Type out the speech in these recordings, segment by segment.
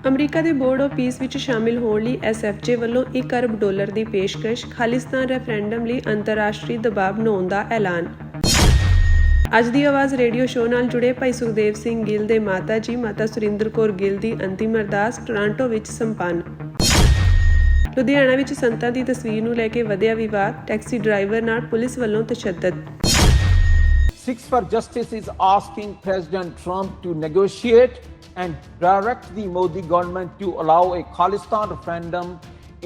America ਦੇ board of piece ਵਿੱਚ ਸ਼ਾਮਿਲ ਹੋਣ ਲਈ ਐਸਐਫਜੇ ਵੱਲੋਂ $1 ਅਰਬ ਦੀ ਪੇਸ਼ਕਸ਼, ਖਾਲਿਸਤਾਨ ਰੈਫਰੈਂਡਮ ਲਈ ਅੰਤਰਰਾਸ਼ਟਰੀ ਦਬਾਅ ਬਣਾਉਣ ਦਾ ਐਲਾਨ। ਅੱਜ ਦੀ ਆਵਾਜ਼ ਰੇਡੀਓ ਸ਼ੋਅ ਨਾਲ ਜੁੜੇ ਭਾਈ ਸੁਖਦੇਵ ਸਿੰਘ ਗਿੱਲ ਦੇ ਮਾਤਾ ਜੀ ਮਾਤਾ ਸੁਰਿੰਦਰ ਕੌਰ ਗਿੱਲ ਦੀ ਅੰਤਿਮ ਅਰਦਾਸ ਟੋਰਾਂਟੋ ਵਿੱਚ ਸੰਪੰਨ। ਲੁਧਿਆਣਾ ਵਿੱਚ ਸੰਤਾਂ ਦੀ ਤਸਵੀਰ ਨੂੰ ਲੈ ਕੇ ਵਧਿਆ ਵਿਵਾਦ, ਟੈਕਸੀ ਡਰਾਈਵਰ ਨਾਲ ਪੁਲਿਸ ਵੱਲੋਂ ਤਸ਼ੱਦਦ। Six for Justice is asking President Trump to negotiate and direct the Modi government to allow a Khalistan referendum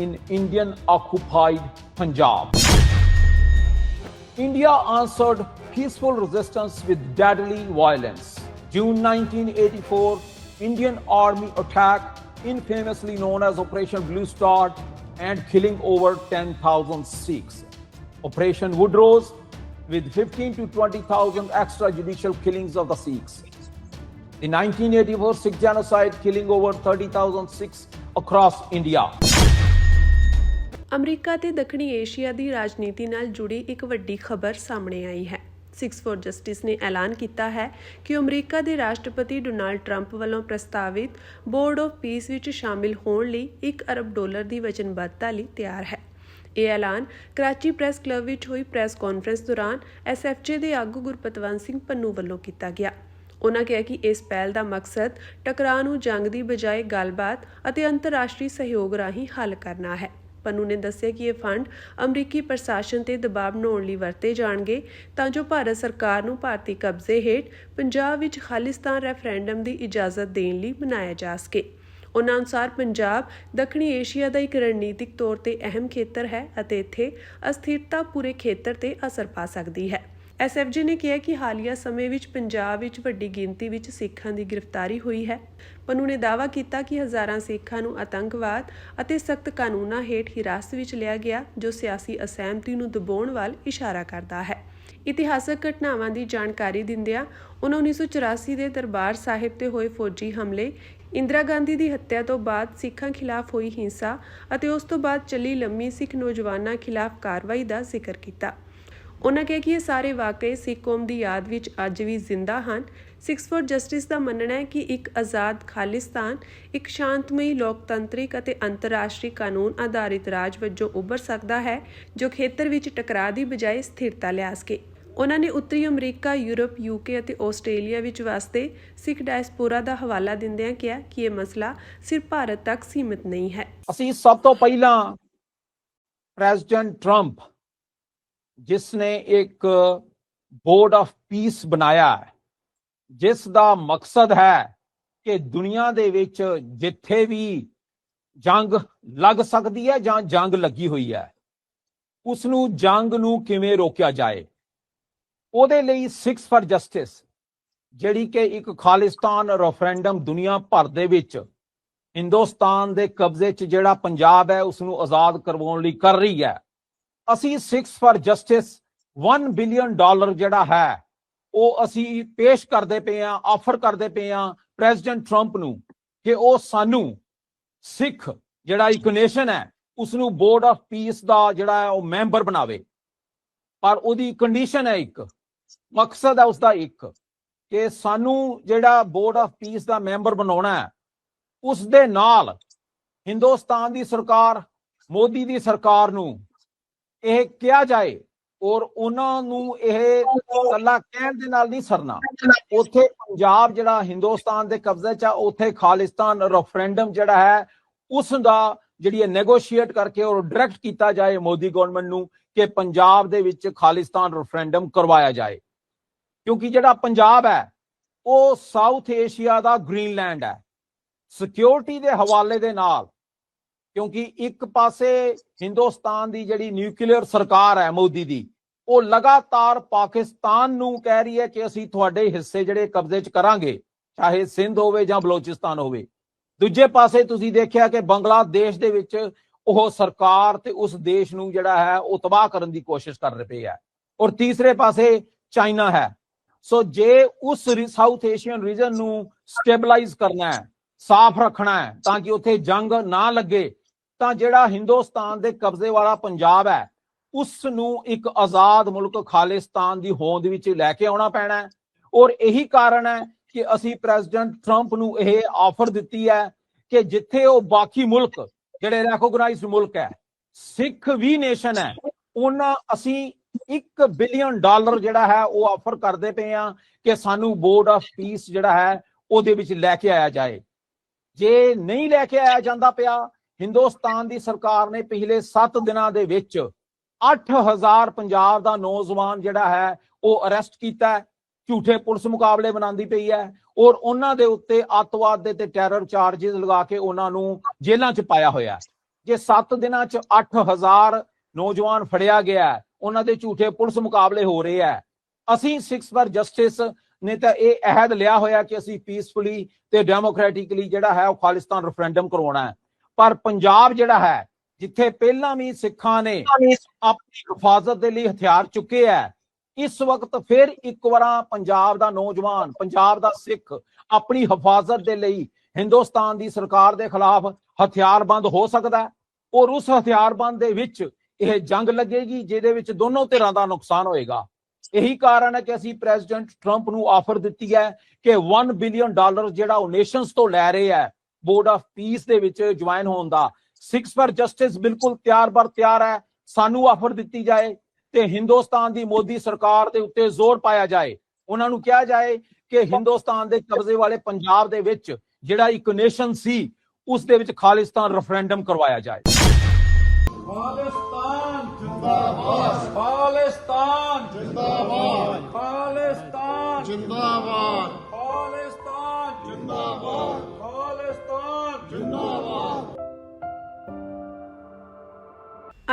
in Indian-occupied Punjab. India answered peaceful resistance with deadly violence. June 1984, Indian Army attack, infamously known as Operation Blue Star, and killing over 10,000 Sikhs. Operation Woodrose, with 15 to 20,000 extrajudicial killings of the Sikhs. The 1984 Sikh genocide, killing over 30,000 Sikhs across India. America ਤੇ ਦੱਖਣੀ Asia ਦੀ ਰਾਜਨੀਤੀ ਨਾਲ ਜੁੜੀ ਇੱਕ ਵੱਡੀ ਖਬਰ ਸਾਹਮਣੇ ਆਈ ਹੈ। ਸਿਕਸ ਫॉर ਜਸਟਿਸ ਨੇ ਐਲਾਨ ਕੀਤਾ ਹੈ ਕਿ ਅਮਰੀਕਾ ਦੇ ਰਾਸ਼ਟਰਪਤੀ ਡੋਨਾਲਡ ਟਰੰਪ ਵੱਲੋਂ ਪ੍ਰਸਤਾਵਿਤ ਬੋਰਡ ਆਫ ਪੀਸ ਵਿੱਚ ਸ਼ਾਮਿਲ ਹੋਣ ਲਈ $1 ਅਰਬ ਦੀ ਵਚਨਬੱਧਤਾ ਲਈ ਤਿਆਰ ਹੈ। ਇਹ ਐਲਾਨ ਕਰਾਚੀ ਪ੍ਰੈਸ ਕਲੱਬ ਵਿੱਚ ਹੋਈ ਪ੍ਰੈਸ ਕਾਨਫਰੰਸ ਦੌਰਾਨ ਐਸਐਫਜੇ ਦੇ ਆਗੂ ਗੁਰਪਤਵੰਤ ਸਿੰਘ ਪੰਨੂ ਵੱਲੋਂ ਕੀਤਾ ਗਿਆ। ਉਨ੍ਹਾਂ ਕਿਹਾ ਕਿ ਇਸ ਪਹਿਲ ਦਾ ਮਕਸਦ ਟਕਰਾਅ ਨੂੰ ਜੰਗ ਦੀ ਬਜਾਏ ਗੱਲਬਾਤ ਅਤੇ ਅੰਤਰਰਾਸ਼ਟਰੀ ਸਹਿਯੋਗ ਰਾਹੀਂ ਹੱਲ ਕਰਨਾ ਹੈ। ਪੰਨੂ ਨੇ ਦੱਸਿਆ ਕਿ ਇਹ ਫੰਡ ਅਮਰੀਕੀ ਪ੍ਰਸ਼ਾਸਨ ਤੇ ਦਬਾਅ ਬਣਾਉਣ ਲਈ ਵਰਤੇ ਜਾਣਗੇ ਤਾਂ ਜੋ ਭਾਰਤ ਸਰਕਾਰ ਨੂੰ ਭਾਰਤੀ ਕਬਜ਼ੇ ਹੇਠ ਪੰਜਾਬ ਵਿੱਚ ਖਾਲਿਸਤਾਨ ਰੈਫਰੈਂਡਮ ਦੀ ਇਜਾਜ਼ਤ ਦੇਣ ਲਈ ਬਣਾਇਆ ਜਾ ਸਕੇ। ਉਨ੍ਹਾਂ ਅਨੁਸਾਰ ਪੰਜਾਬ ਦੱਖਣੀ ਏਸ਼ੀਆ ਦਾ ਇੱਕ ਰਣਨੀਤਿਕ ਤੌਰ ਤੇ ਅਹਿਮ ਖੇਤਰ ਹੈ ਅਤੇ ਇੱਥੇ ਅਸਥਿਰਤਾ ਪੂਰੇ ਖੇਤਰ ਤੇ ਅਸਰ ਪਾ ਸਕਦੀ ਹੈ। ਐਸਐਫਜੀ ਨੇ ਕਿਹਾ ਕਿ ਹਾਲੀਆ ਸਮੇਂ ਵਿੱਚ ਪੰਜਾਬ ਵਿੱਚ ਵੱਡੀ ਗਿਣਤੀ ਵਿੱਚ ਸਿੱਖਾਂ ਦੀ ਗ੍ਰਿਫਤਾਰੀ ਹੋਈ ਹੈ। ਪੰਨੂ ਨੇ ਦਾਅਵਾ ਕੀਤਾ ਕਿ ਹਜ਼ਾਰਾਂ ਸਿੱਖਾਂ ਨੂੰ ਆਤੰਕਵਾਦ ਅਤੇ ਸਖਤ ਕਾਨੂੰਨਾਂ ਹੇਠ ਹਿਰਾਸਤ ਵਿੱਚ ਲਿਆ ਗਿਆ, ਜੋ ਸਿਆਸੀ ਅਸਹਿਮਤੀ ਨੂੰ ਦਬਾਉਣ ਵੱਲ ਇਸ਼ਾਰਾ ਕਰਦਾ ਹੈ। ਇਤਿਹਾਸਕ ਘਟਨਾਵਾਂ ਦੀ ਜਾਣਕਾਰੀ ਦਿੰਦਿਆਂ ਉਨ੍ਹਾਂ 1984 ਦੇ ਦਰਬਾਰ ਸਾਹਿਬ ਤੇ ਹੋਏ ਫੌਜੀ ਹਮਲੇ, ਇੰਦਰਾ ਗਾਂਧੀ ਦੀ ਹੱਤਿਆ ਤੋਂ ਬਾਅਦ ਸਿੱਖਾਂ ਖਿਲਾਫ ਹੋਈ ਹਿੰਸਾ ਅਤੇ ਉਸ ਤੋਂ ਬਾਅਦ ਚੱਲੀ ਲੰਮੀ ਸਿੱਖ ਨੌਜਵਾਨਾਂ ਖਿਲਾਫ ਕਾਰਵਾਈ ਦਾ ਜ਼ਿਕਰ ਕੀਤਾ। ਉਨ੍ਹਾਂ ਕਿਹਾ ਕਿ ਇਹ ਸਾਰੇ ਵਾਕਏ ਸਿੱਖ ਕੌਮ ਦੀ ਯਾਦ ਵਿੱਚ ਅੱਜ ਵੀ ਜ਼ਿੰਦਾ ਹਨ। ਸਿਕਸ ਫॉर ਜਸਟਿਸ ਦਾ ਮੰਨਣਾ ਹੈ ਕਿ ਇੱਕ ਆਜ਼ਾਦ ਖਾਲਿਸਤਾਨ ਇੱਕ ਸ਼ਾਂਤਮਈ, ਲੋਕਤੰਤਰਿਕ ਅਤੇ ਅੰਤਰਰਾਸ਼ਟਰੀ ਕਾਨੂੰਨ ਆਧਾਰਿਤ ਰਾਜ ਵਜੋਂ ਉੱਭਰ ਸਕਦਾ ਹੈ, ਜੋ ਖੇਤਰ ਵਿੱਚ ਟਕਰਾਅ ਦੀ ਬਜਾਏ ਸਥਿਰਤਾ ਲਿਆ ਸਕੇ। ਉਨ੍ਹਾਂ ਨੇ ਉੱਤਰੀ ਅਮਰੀਕਾ, ਯੂਰਪ, ਯੂਕੇ ਅਤੇ ਆਸਟ੍ਰੇਲੀਆ ਵਿੱਚ ਵਸਦੇ ਸਿੱਖ ਡਾਇਸਪੋਰਾ ਦਾ ਹਵਾਲਾ ਦਿੰਦਿਆਂ ਕਿਹਾ ਕਿ ਇਹ ਮਸਲਾ ਸਿਰਫ ਭਾਰਤ ਤੱਕ ਸੀਮਿਤ ਨਹੀਂ ਹੈ। ਅਸੀਂ ਸਭ ਤੋਂ ਪਹਿਲਾਂ ਪ੍ਰੈਜ਼ੀਡੈਂਟ ਟਰੰਪ, ਜਿਸ ਨੇ ਇੱਕ ਬੋਰਡ ਆਫ ਪੀਸ ਬਣਾਇਆ ਹੈ, ਜਿਸ ਦਾ ਮਕਸਦ ਹੈ ਕਿ ਦੁਨੀਆ ਦੇ ਵਿੱਚ ਜਿੱਥੇ ਵੀ ਜੰਗ ਲੱਗ ਸਕਦੀ ਹੈ ਜਾਂ ਜੰਗ ਲੱਗੀ ਹੋਈ ਹੈ, ਉਸ ਨੂੰ ਜੰਗ ਨੂੰ ਕਿਵੇਂ ਰੋਕਿਆ ਜਾਏ। ਉਹਦੇ ਲਈ ਸਿਕਸ ਫॉर ਜਸਟਿਸ, ਜਿਹੜੀ ਕਿ ਇੱਕ ਖਾਲਿਸਤਾਨ ਰੈਫਰੈਂਡਮ ਦੁਨੀਆ ਭਰ ਦੇ ਵਿੱਚ ਹਿੰਦੁਸਤਾਨ ਦੇ ਕਬਜ਼ੇ 'ਚ ਜਿਹੜਾ ਪੰਜਾਬ ਹੈ ਉਸ ਨੂੰ ਆਜ਼ਾਦ ਕਰਵਾਉਣ ਲਈ ਕਰ ਰਹੀ ਹੈ। ਅਸੀਂ ਸਿਕਸ ਫॉर ਜਸਟਿਸ $1 ਬਿਲੀਅਨ ਜਿਹੜਾ ਹੈ ਉਹ ਅਸੀਂ ਪੇਸ਼ ਕਰਦੇ ਪਏ ਹਾਂ, ਆਫਰ ਕਰਦੇ ਪਏ ਹਾਂ ਪ੍ਰੈਜ਼ੀਡੈਂਟ ਟਰੰਪ ਨੂੰ ਕਿ ਉਹ ਸਾਨੂੰ ਸਿੱਖ ਜਿਹੜਾ ਇੱਕ ਨੇਸ਼ਨ ਹੈ ਉਸ ਨੂੰ ਬੋਰਡ ਆਫ ਪੀਸ ਦਾ ਜਿਹੜਾ ਹੈ ਉਹ ਮੈਂਬਰ ਬਣਾਵੇ। ਪਰ ਉਹਦੀ ਕੰਡੀਸ਼ਨ ਹੈ, ਇੱਕ ਮਕਸਦ ਹੈ ਉਸਦਾ, ਇੱਕ ਕਿ ਸਾਨੂੰ ਜਿਹੜਾ board of piece the member ਬਣਾਉਣਾ ਹੈ, ਉਸ ਦੇ ਨਾਲ ਹਿੰਦੁਸਤਾਨ ਦੀ ਸਰਕਾਰ, ਮੋਦੀ ਦੀ ਸਰਕਾਰ ਨੂੰ ਇਹ ਕਿਹਾ ਜਾਏ, ਔਰ ਉਹਨਾਂ ਨੂੰ ਇਹ ਇਕੱਲਾ ਕਹਿਣ ਦੇ ਨਾਲ ਨਹੀਂ ਸਰਨਾ। ਉੱਥੇ ਪੰਜਾਬ ਜਿਹੜਾ ਹਿੰਦੁਸਤਾਨ ਦੇ ਕਬਜ਼ੇ 'ਚ ਆ, ਉੱਥੇ ਖਾਲਿਸਤਾਨ ਰੈਫਰੈਂਡਮ ਜਿਹੜਾ ਹੈ ਉਸ ਦਾ ਜਿਹੜੀ ਨੈਗੋਸ਼ੀਏਟ ਕਰਕੇ ਔਰ ਡਾਇਰੈਕਟ ਕੀਤਾ ਜਾਏ ਮੋਦੀ ਗਵਰਨਮੈਂਟ ਨੂੰ ਕਿ ਪੰਜਾਬ ਦੇ ਵਿੱਚ ਖਾਲਿਸਤਾਨ ਰੈਫਰੈਂਡਮ ਕਰਵਾਇਆ ਜਾਏ। ਕਿਉਂਕਿ ਜਿਹੜਾ ਪੰਜਾਬ ਹੈ ਉਹ ਸਾਊਥ ਏਸ਼ੀਆ ਦਾ ਗ੍ਰੀਨਲੈਂਡ ਹੈ। ਸਿਕਿਉਰਿਟੀ ਦੇ ਹਵਾਲੇ ਦੇ ਨਾਲ, ਕਿਉਂਕਿ ਇੱਕ ਪਾਸੇ ਹਿੰਦੁਸਤਾਨ ਦੀ ਜਿਹੜੀ ਨਿਊਕਲੀਅਰ ਸਰਕਾਰ ਹੈ ਮੋਦੀ ਦੀ, ਉਹ ਲਗਾਤਾਰ ਪਾਕਿਸਤਾਨ ਨੂੰ ਕਹਿ ਰਹੀ ਹੈ ਕਿ ਅਸੀਂ ਤੁਹਾਡੇ ਹਿੱਸੇ ਜਿਹੜੇ ਕਬਜ਼ੇ 'ਚ ਕਰਾਂਗੇ, ਚਾਹੇ ਸਿੰਧ ਹੋਵੇ ਜਾਂ ਬਲੋਚਿਸਤਾਨ ਹੋਵੇ। ਦੂਜੇ ਪਾਸੇ ਤੁਸੀਂ ਦੇਖਿਆ ਕਿ ਬੰਗਲਾਦੇਸ਼ ਦੇ ਵਿੱਚ ਉਹ ਸਰਕਾਰ ਤੇ ਉਸ ਦੇਸ਼ ਨੂੰ ਜਿਹੜਾ ਹੈ ਉਹ ਤਬਾਹ ਕਰਨ ਦੀ ਕੋਸ਼ਿਸ਼ ਕਰ ਰਹੇ ਪਏ ਹੈ। ਔਰ ਤੀਸਰੇ ਪਾਸੇ ਚਾਈਨਾ ਹੈ। ਸੋ ਜੇ ਉਸ ਸਾਊਥ ਏਸ਼ੀਅਨ ਰੀਜਨ ਨੂੰ ਸਟੇਬਲਾਈਜ਼ ਕਰਨਾ ਹੈ, ਸਾਫ਼ ਰੱਖਣਾ ਹੈ ਤਾਂ ਕਿ ਉੱਥੇ ਜੰਗ ਨਾ ਲੱਗੇ, ਤਾਂ ਜਿਹੜਾ ਹਿੰਦੁਸਤਾਨ ਦੇ ਕਬਜ਼ੇ ਵਾਲਾ ਪੰਜਾਬ ਹੈ ਉਸ ਨੂੰ ਇੱਕ ਆਜ਼ਾਦ ਮੁਲਕ ਖਾਲਿਸਤਾਨ ਦੀ ਹੋਂਦ ਵਿੱਚ ਲੈ ਕੇ ਆਉਣਾ ਪੈਣਾ ਹੈ। ਔਰ ਇਹੀ ਕਾਰਨ ਹੈ ਕਿ ਅਸੀਂ ਪ੍ਰੈਜ਼ੀਡੈਂਟ ਟਰੰਪ ਨੂੰ ਇਹ ਆਫਰ ਦਿੱਤੀ ਹੈ ਕਿ ਜਿੱਥੇ ਉਹ ਬਾਕੀ ਮੁਲਕ ਜਿਹੜੇ ਰੈਕੋਗਨਾਈਜ਼ਡ ਮੁਲਕ ਹੈ, ਸਿੱਖ ਵੀ ਨੇਸ਼ਨ ਹੈ, ਉਹਨਾਂ ਅਸੀਂ $1 ਬਿਲੀਅਨ ਜਿਹੜਾ ਹੈ ਉਹ ਆਫਰ ਕਰਦੇ ਪਏ ਆ ਕਿ ਸਾਨੂੰ ਬੋਰਡ ਆਫ ਪੀਸ ਜਿਹੜਾ ਹੈ ਉਹਦੇ ਵਿੱਚ ਲੈ ਕੇ ਆਇਆ ਜਾਏ। ਜੇ ਨਹੀਂ ਲੈ ਕੇ ਆਇਆ ਜਾਂਦਾ ਪਿਆ, ਹਿੰਦੁਸਤਾਨ ਦੀ ਸਰਕਾਰ ਨੇ ਪਿਛਲੇ 7 ਦਿਨਾਂ ਦੇ ਵਿੱਚ 8000 ਪੰਜਾਬ ਦਾ ਨੌਜਵਾਨ ਜਿਹੜਾ ਹੈ ਉਹ ਅਰੈਸਟ ਕੀਤਾ, ਝੂਠੇ ਪੁਲਿਸ ਮੁਕਾਬਲੇ ਬਣਾਉਂਦੀ ਪਈ ਹੈ ਔਰ ਉਹਨਾਂ ਦੇ ਉੱਤੇ ਅੱਤਵਾਦ ਦੇ ਤੇ ਟੈਰਰ ਚਾਰजेस ਲਗਾ ਕੇ ਉਹਨਾਂ ਨੂੰ ਜੇਲ੍ਹਾਂ 'ਚ ਪਾਇਆ ਹੋਇਆ। ਜੇ 7 ਦਿਨਾਂ 'ਚ 8000 ਨੌਜਵਾਨ ਫੜਿਆ ਗਿਆ, ਉਹਨਾਂ ਦੇ ਝੂਠੇ ਪੁਲਿਸ ਮੁਕਾਬਲੇ ਹੋ ਰਹੇ ਹੈ, ਅਸੀਂ ਸਿੱਖਸ ਫॉर ਜਸਟਿਸ ਨੇ ਤਾਂ ਇਹ ਅਹਿਦ ਲਿਆ ਹੋਇਆ ਕਿ ਅਸੀਂ ਪੀਸਫੁਲੀ ਤੇ ਡੈਮੋਕ੍ਰੈਟਿਕਲੀ ਜਿਹੜਾ ਹੈ ਉਹ ਖਾਲਿਸਤਾਨ ਰੈਫਰੈਂਡਮ ਕਰਵਾਉਣਾ ਹੈ। ਪਰ ਪੰਜਾਬ ਜਿਹੜਾ ਹੈ, ਜਿੱਥੇ ਪਹਿਲਾਂ ਵੀ ਸਿੱਖਾਂ ਨੇ ਆਪਣੀ ਹਿਫਾਜ਼ਤ ਦੇ ਲਈ ਹਥਿਆਰ ਚੁੱਕੇ ਹੈ, ਇਸ ਵਕਤ ਫਿਰ ਇੱਕ ਵਾਰ ਪੰਜਾਬ ਦਾ ਨੌਜਵਾਨ, ਪੰਜਾਬ ਦਾ ਸਿੱਖ ਆਪਣੀ ਹਿਫਾਜ਼ਤ ਦੇ ਲਈ ਹਿੰਦੁਸਤਾਨ ਦੀ ਸਰਕਾਰ ਦੇ ਖਿਲਾਫ ਹਥਿਆਰਬੰਦ ਹੋ ਸਕਦਾ ਔਰ ਉਸ ਹਥਿਆਰਬੰਦ ਦੇ ਵਿੱਚ ਇਹ ਜੰਗ ਲੱਗੇਗੀ ਜਿਹਦੇ ਵਿੱਚ ਦੋਨੋਂ ਧਿਰਾਂ ਦਾ ਨੁਕਸਾਨ ਹੋਏਗਾ। ਇਹੀ ਕਾਰਨ ਹੈ ਕਿ ਅਸੀਂ ਪ੍ਰੈਜ਼ੀਡੈਂਟ ਟਰੰਪ ਨੂੰ ਆਫਰ ਦਿੱਤੀ ਹੈ ਕਿ $1 ਬਿਲੀਅਨ ਜਿਹੜਾ ਉਹ ਨੇਸ਼ਨਸ ਤੋਂ ਲੈ ਰਹੇ ਹੈ ਬੋਰਡ ਆਫ ਪੀਸ ਦੇ ਵਿੱਚ ਜੁਆਇਨ ਹੋਣ ਦਾ। ਸਿੱਖਸ ਫॉर ਜਸਟਿਸ ਬਿਲਕੁਲ ਤਿਆਰ ਹੈ, ਸਾਨੂੰ ਆਫਰ ਦਿੱਤੀ ਜਾਏ ਤੇ ਹਿੰਦੁਸਤਾਨ ਦੀ ਮੋਦੀ ਸਰਕਾਰ ਦੇ ਉੱਤੇ ਜ਼ੋਰ ਪਾਇਆ ਜਾਏ, ਉਹਨਾਂ ਨੂੰ ਕਿਹਾ ਜਾਏ ਕਿ ਹਿੰਦੁਸਤਾਨ ਦੇ ਕਬਜ਼ੇ ਵਾਲੇ ਪੰਜਾਬ ਦੇ ਵਿੱਚ ਜਿਹੜਾ ਇੱਕ ਨੇਸ਼ਨ ਸੀ ਉਸ ਦੇ ਵਿੱਚ ਖਾਲਿਸਤਾਨ ਰੈਫਰੈਂਡਮ ਕਰਵਾਇਆ ਜਾਏ। ਖਾਲਿਸਤਾਨ ਜਿੰਦਾਬਾਦ, ਖਾਲਿਸਤਾਨ ਜਿੰਦਾਬਾਦ, ਖਾਲਿਸਤਾਨ ਜਿੰਦਾਬਾਦ, ਖਾਲਿਸਤਾਨ ਜਿੰਦਾਬਾਦ, ਖਾਲਿਸਤਾਨ ਜਿੰਦਾਬਾਦ।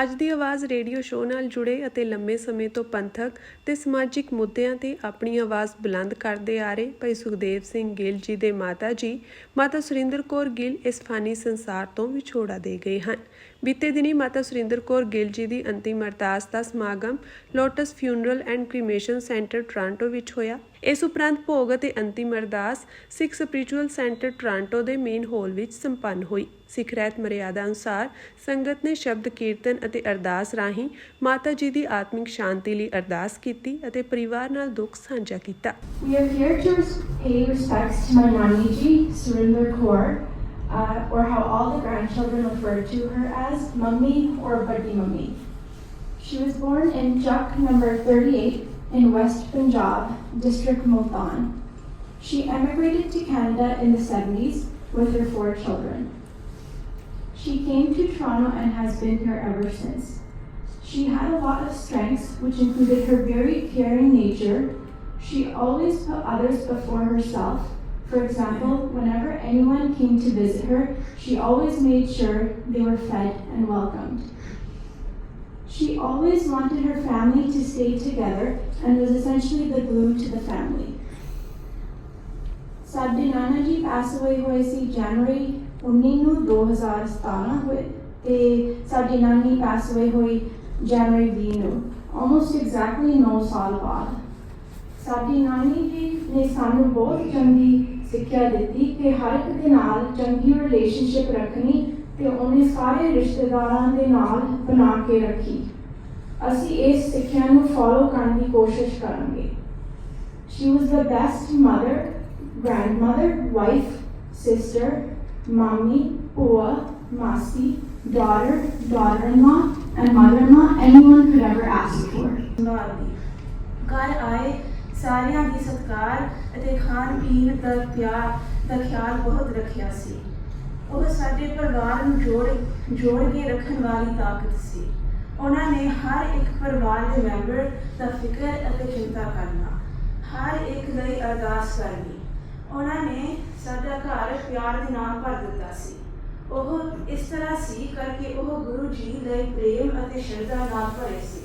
ਅੱਜ ਦੀ ਆਵਾਜ਼ ਰੇਡੀਓ ਸ਼ੋਅ ਨਾਲ ਜੁੜੇ ਅਤੇ ਲੰਮੇ ਸਮੇਂ ਤੋਂ ਪੰਥਕ ਤੇ ਸਮਾਜਿਕ ਮੁੱਦਿਆਂ ਤੇ ਆਪਣੀ ਆਵਾਜ਼ ਬੁਲੰਦ ਕਰਦੇ ਆ ਰਹੇ ਭਾਈ ਸੁਖਦੇਵ ਸਿੰਘ ਗਿੱਲ ਜੀ ਦੇ ਮਾਤਾ ਜੀ ਮਾਤਾ ਸੁਰਿੰਦਰ ਕੌਰ ਗਿੱਲ ਇਸ ਫਾਨੀ ਸੰਸਾਰ ਤੋਂ ਵਿਛੋੜਾ ਦੇ ਗਏ ਹਨ। ਬੀਤੇ ਦਿਨੀ ਮਾਤਾ ਸੁਰਿੰਦਰ ਕੌਰ ਗਿੱਲ ਜੀ ਦੀ ਅੰਤਿਮ ਅਰਦਾਸ ਦਾ ਸਮਾਗਮ Lotus funeral and cremation centre Toronto ਵਿੱਚ ਹੋਇਆ। ਇਸ ਉਪਰੰਤ ਭੋਗ ਅਤੇ ਅੰਤਿਮ ਅਰਦਾਸ ਸਿੱਖ ਸਪਿਰਿਚੁਅਲ ਸੈਂਟਰ ਟੋਰਾਂਟੋ ਦੇ ਮੇਨ ਹਾਲ ਵਿੱਚ ਸੰਪੰਨ ਹੋਈ। ਸਿੱਖ ਰਹਿਤ ਮਰਿਆਦਾ ਅਨੁਸਾਰ ਸੰਗਤ ਨੇ ਸ਼ਬਦ ਕੀਰਤਨ ਅਤੇ ਅਰਦਾਸ ਰਾਹੀਂ ਮਾਤਾ ਜੀ ਦੀ ਆਤਮਿਕ ਸ਼ਾਂਤੀ ਲਈ ਅਰਦਾਸ ਕੀਤੀ ਅਤੇ ਪਰਿਵਾਰ ਨਾਲ ਦੁੱਖ ਸਾਂਝਾ ਕੀਤਾ। We are here to pay respects to my Nani Ji, Surinder Kaur, or how all the grandchildren refer to her as Mummy or Buddy Mummy. She was born in Chak number 38 in West Punjab, District Multan. She emigrated to Canada in the 70s with her 4 children. She came to Toronto and has been here ever since. She had a lot of strengths, which included her very caring nature. She always put others before herself. For example, whenever anyone came to visit her, she always made sure they were fed and welcomed. She always wanted her family to stay together and was essentially the glue to the family. ਸਾਡੇ ਨਾਨਾ ਜੀ ਪਾਸ ਹੋਏ ਸੀ ਜਨਵਰੀ 19 ਨੂੰ 2017 ਹੋਏ ਤੇ ਸਾਡੀ ਨਾਨੀ ਪਾਸ ਹੋਈ ਜਨਵਰੀ 20 ਨੂੰ, almost exactly 9 ਸਾਲ ਬਾਅਦ। ਸਾਡੀ ਨਾਨੀ ਜੀ ਨੇ ਸਾਨੂੰ ਬਹੁਤ ਚੰਗੀ ਸਿੱਖਿਆ ਦਿੱਤੀ ਕਿ ਹਰ ਇੱਕ ਦੇ ਨਾਲ ਚੰਗੀ ਰਿਲੇਸ਼ਨਸ਼ਿਪ ਰੱਖਣੀ ਤੇ ਉਹਨੇ ਸਾਰੇ ਰਿਸ਼ਤੇਦਾਰਾਂ ਦੇ ਨਾਲ ਬਣਾ ਕੇ ਰੱਖੀ। ਅਸੀਂ ਇਸ ਸਿੱਖਿਆ ਨੂੰ ਫੋਲੋ ਕਰਨ ਦੀ ਕੋਸ਼ਿਸ਼ ਕਰਾਂਗੇ। She was the best mother, grandmother, wife, sister, mommy, Pua, Masi, daughter, daughter-in-law, and mother-in-law anyone could ever ask for. ਘਰ ਆਏ ਸਾਰਿਆਂ ਦੀ ਸਤਿਕਾਰ ਅਤੇ ਖਾਣ ਪੀਣ ਦਾ ਖਿਆਲ ਬਹੁਤ ਰੱਖਿਆ ਸੀ। ਉਹ ਸਾਡੇ ਪਰਿਵਾਰ ਨੂੰ ਜੋੜ ਕੇ ਰੱਖਣ ਵਾਲੀ ਤਾਕਤ ਸੀ। ਉਹਨਾਂ ਨੇ ਹਰ ਇੱਕ ਪਰਿਵਾਰ ਦੇ ਮੈਂਬਰ ਦਾ ਫਿਕਰ ਅਤੇ ਚਿੰਤਾ ਕਰਨਾ, ਹਰ ਇੱਕ ਲਈ ਅਰਦਾਸ ਕਰਨੀ। ਉਹਨਾਂ ਨੇ ਸਾਡਾ ਘਰ ਪਿਆਰ ਦੇ ਨਾਲ ਭਰ ਦਿੱਤਾ ਸੀ। ਉਹ ਇਸ ਤਰ੍ਹਾਂ ਸੀ ਕਰਕੇ ਉਹ ਗੁਰੂ ਜੀ ਲਈ ਪ੍ਰੇਮ ਅਤੇ ਸ਼ਰਧਾ ਨਾਲ ਭਰੇ ਸੀ।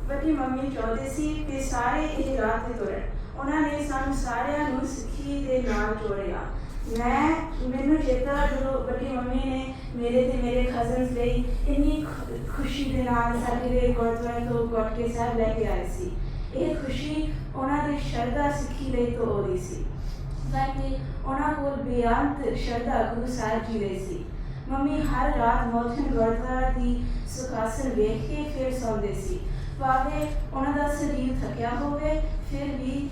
ਵੱਡੀ ਮੰਮੀ ਚਾਹੁੰਦੇ ਸੀ ਕਿ ਸਾਰੇ ਇਹ ਰਾਹ ਤੇ ਤੁਰਨ। ਉਹਨਾਂ ਨੇ ਸਾਨੂੰ ਸਾਰਿਆਂ ਨੂੰ ਸਿੱਖੀ ਦੇ ਨਾਲ ਜੋੜਿਆ। ਮੈਨੂੰ ਚੇਤਾ ਜਦੋਂ ਵੱਡੀ ਮੰਮੀ ਨੇ ਮੇਰੇ ਤੇ ਮੇਰੇ ਕਜ਼ਨਸ ਲਈ ਇੰਨੀ ਖੁਸ਼ੀ ਦੇ ਨਾਲ ਸਾਡੇ ਲਈ ਗੁਰਦੁਆਰੇ ਤੋਂ ਗੁਟਕੇ ਸਾਹਿਬ ਲੈ ਕੇ ਆਏ ਸੀ। ਇਹ ਖੁਸ਼ੀ ਉਹਨਾਂ ਦੀ ਸ਼ਰਧਾ ਸਿੱਖੀ ਲਈ ਤੋਂ ਆਉਂਦੀ ਸੀ ਕਿ ਉਹਨਾਂ ਕੋਲ ਬੇਅੰਤ ਸ਼ਰਧਾ ਗੁਰੂ ਸਾਹਿਬ ਜੀ ਲਈ ਸੀ। ਮੰਮੀ ਹਰ ਰਾਤ ਮੋਹਨ ਗੁਰਦੁਆਰਾ ਦੀ ਸੁਖਾਸਨ ਵੇਖ ਕੇ ਫਿਰ ਸੌਂਦੇ ਸੀ। ਭਾਵੇਂ ਉਹਨਾਂ ਦਾ ਸਰੀਰ ਥੱਕਿਆ ਹੋਵੇ ਫਿਰ ਵੀ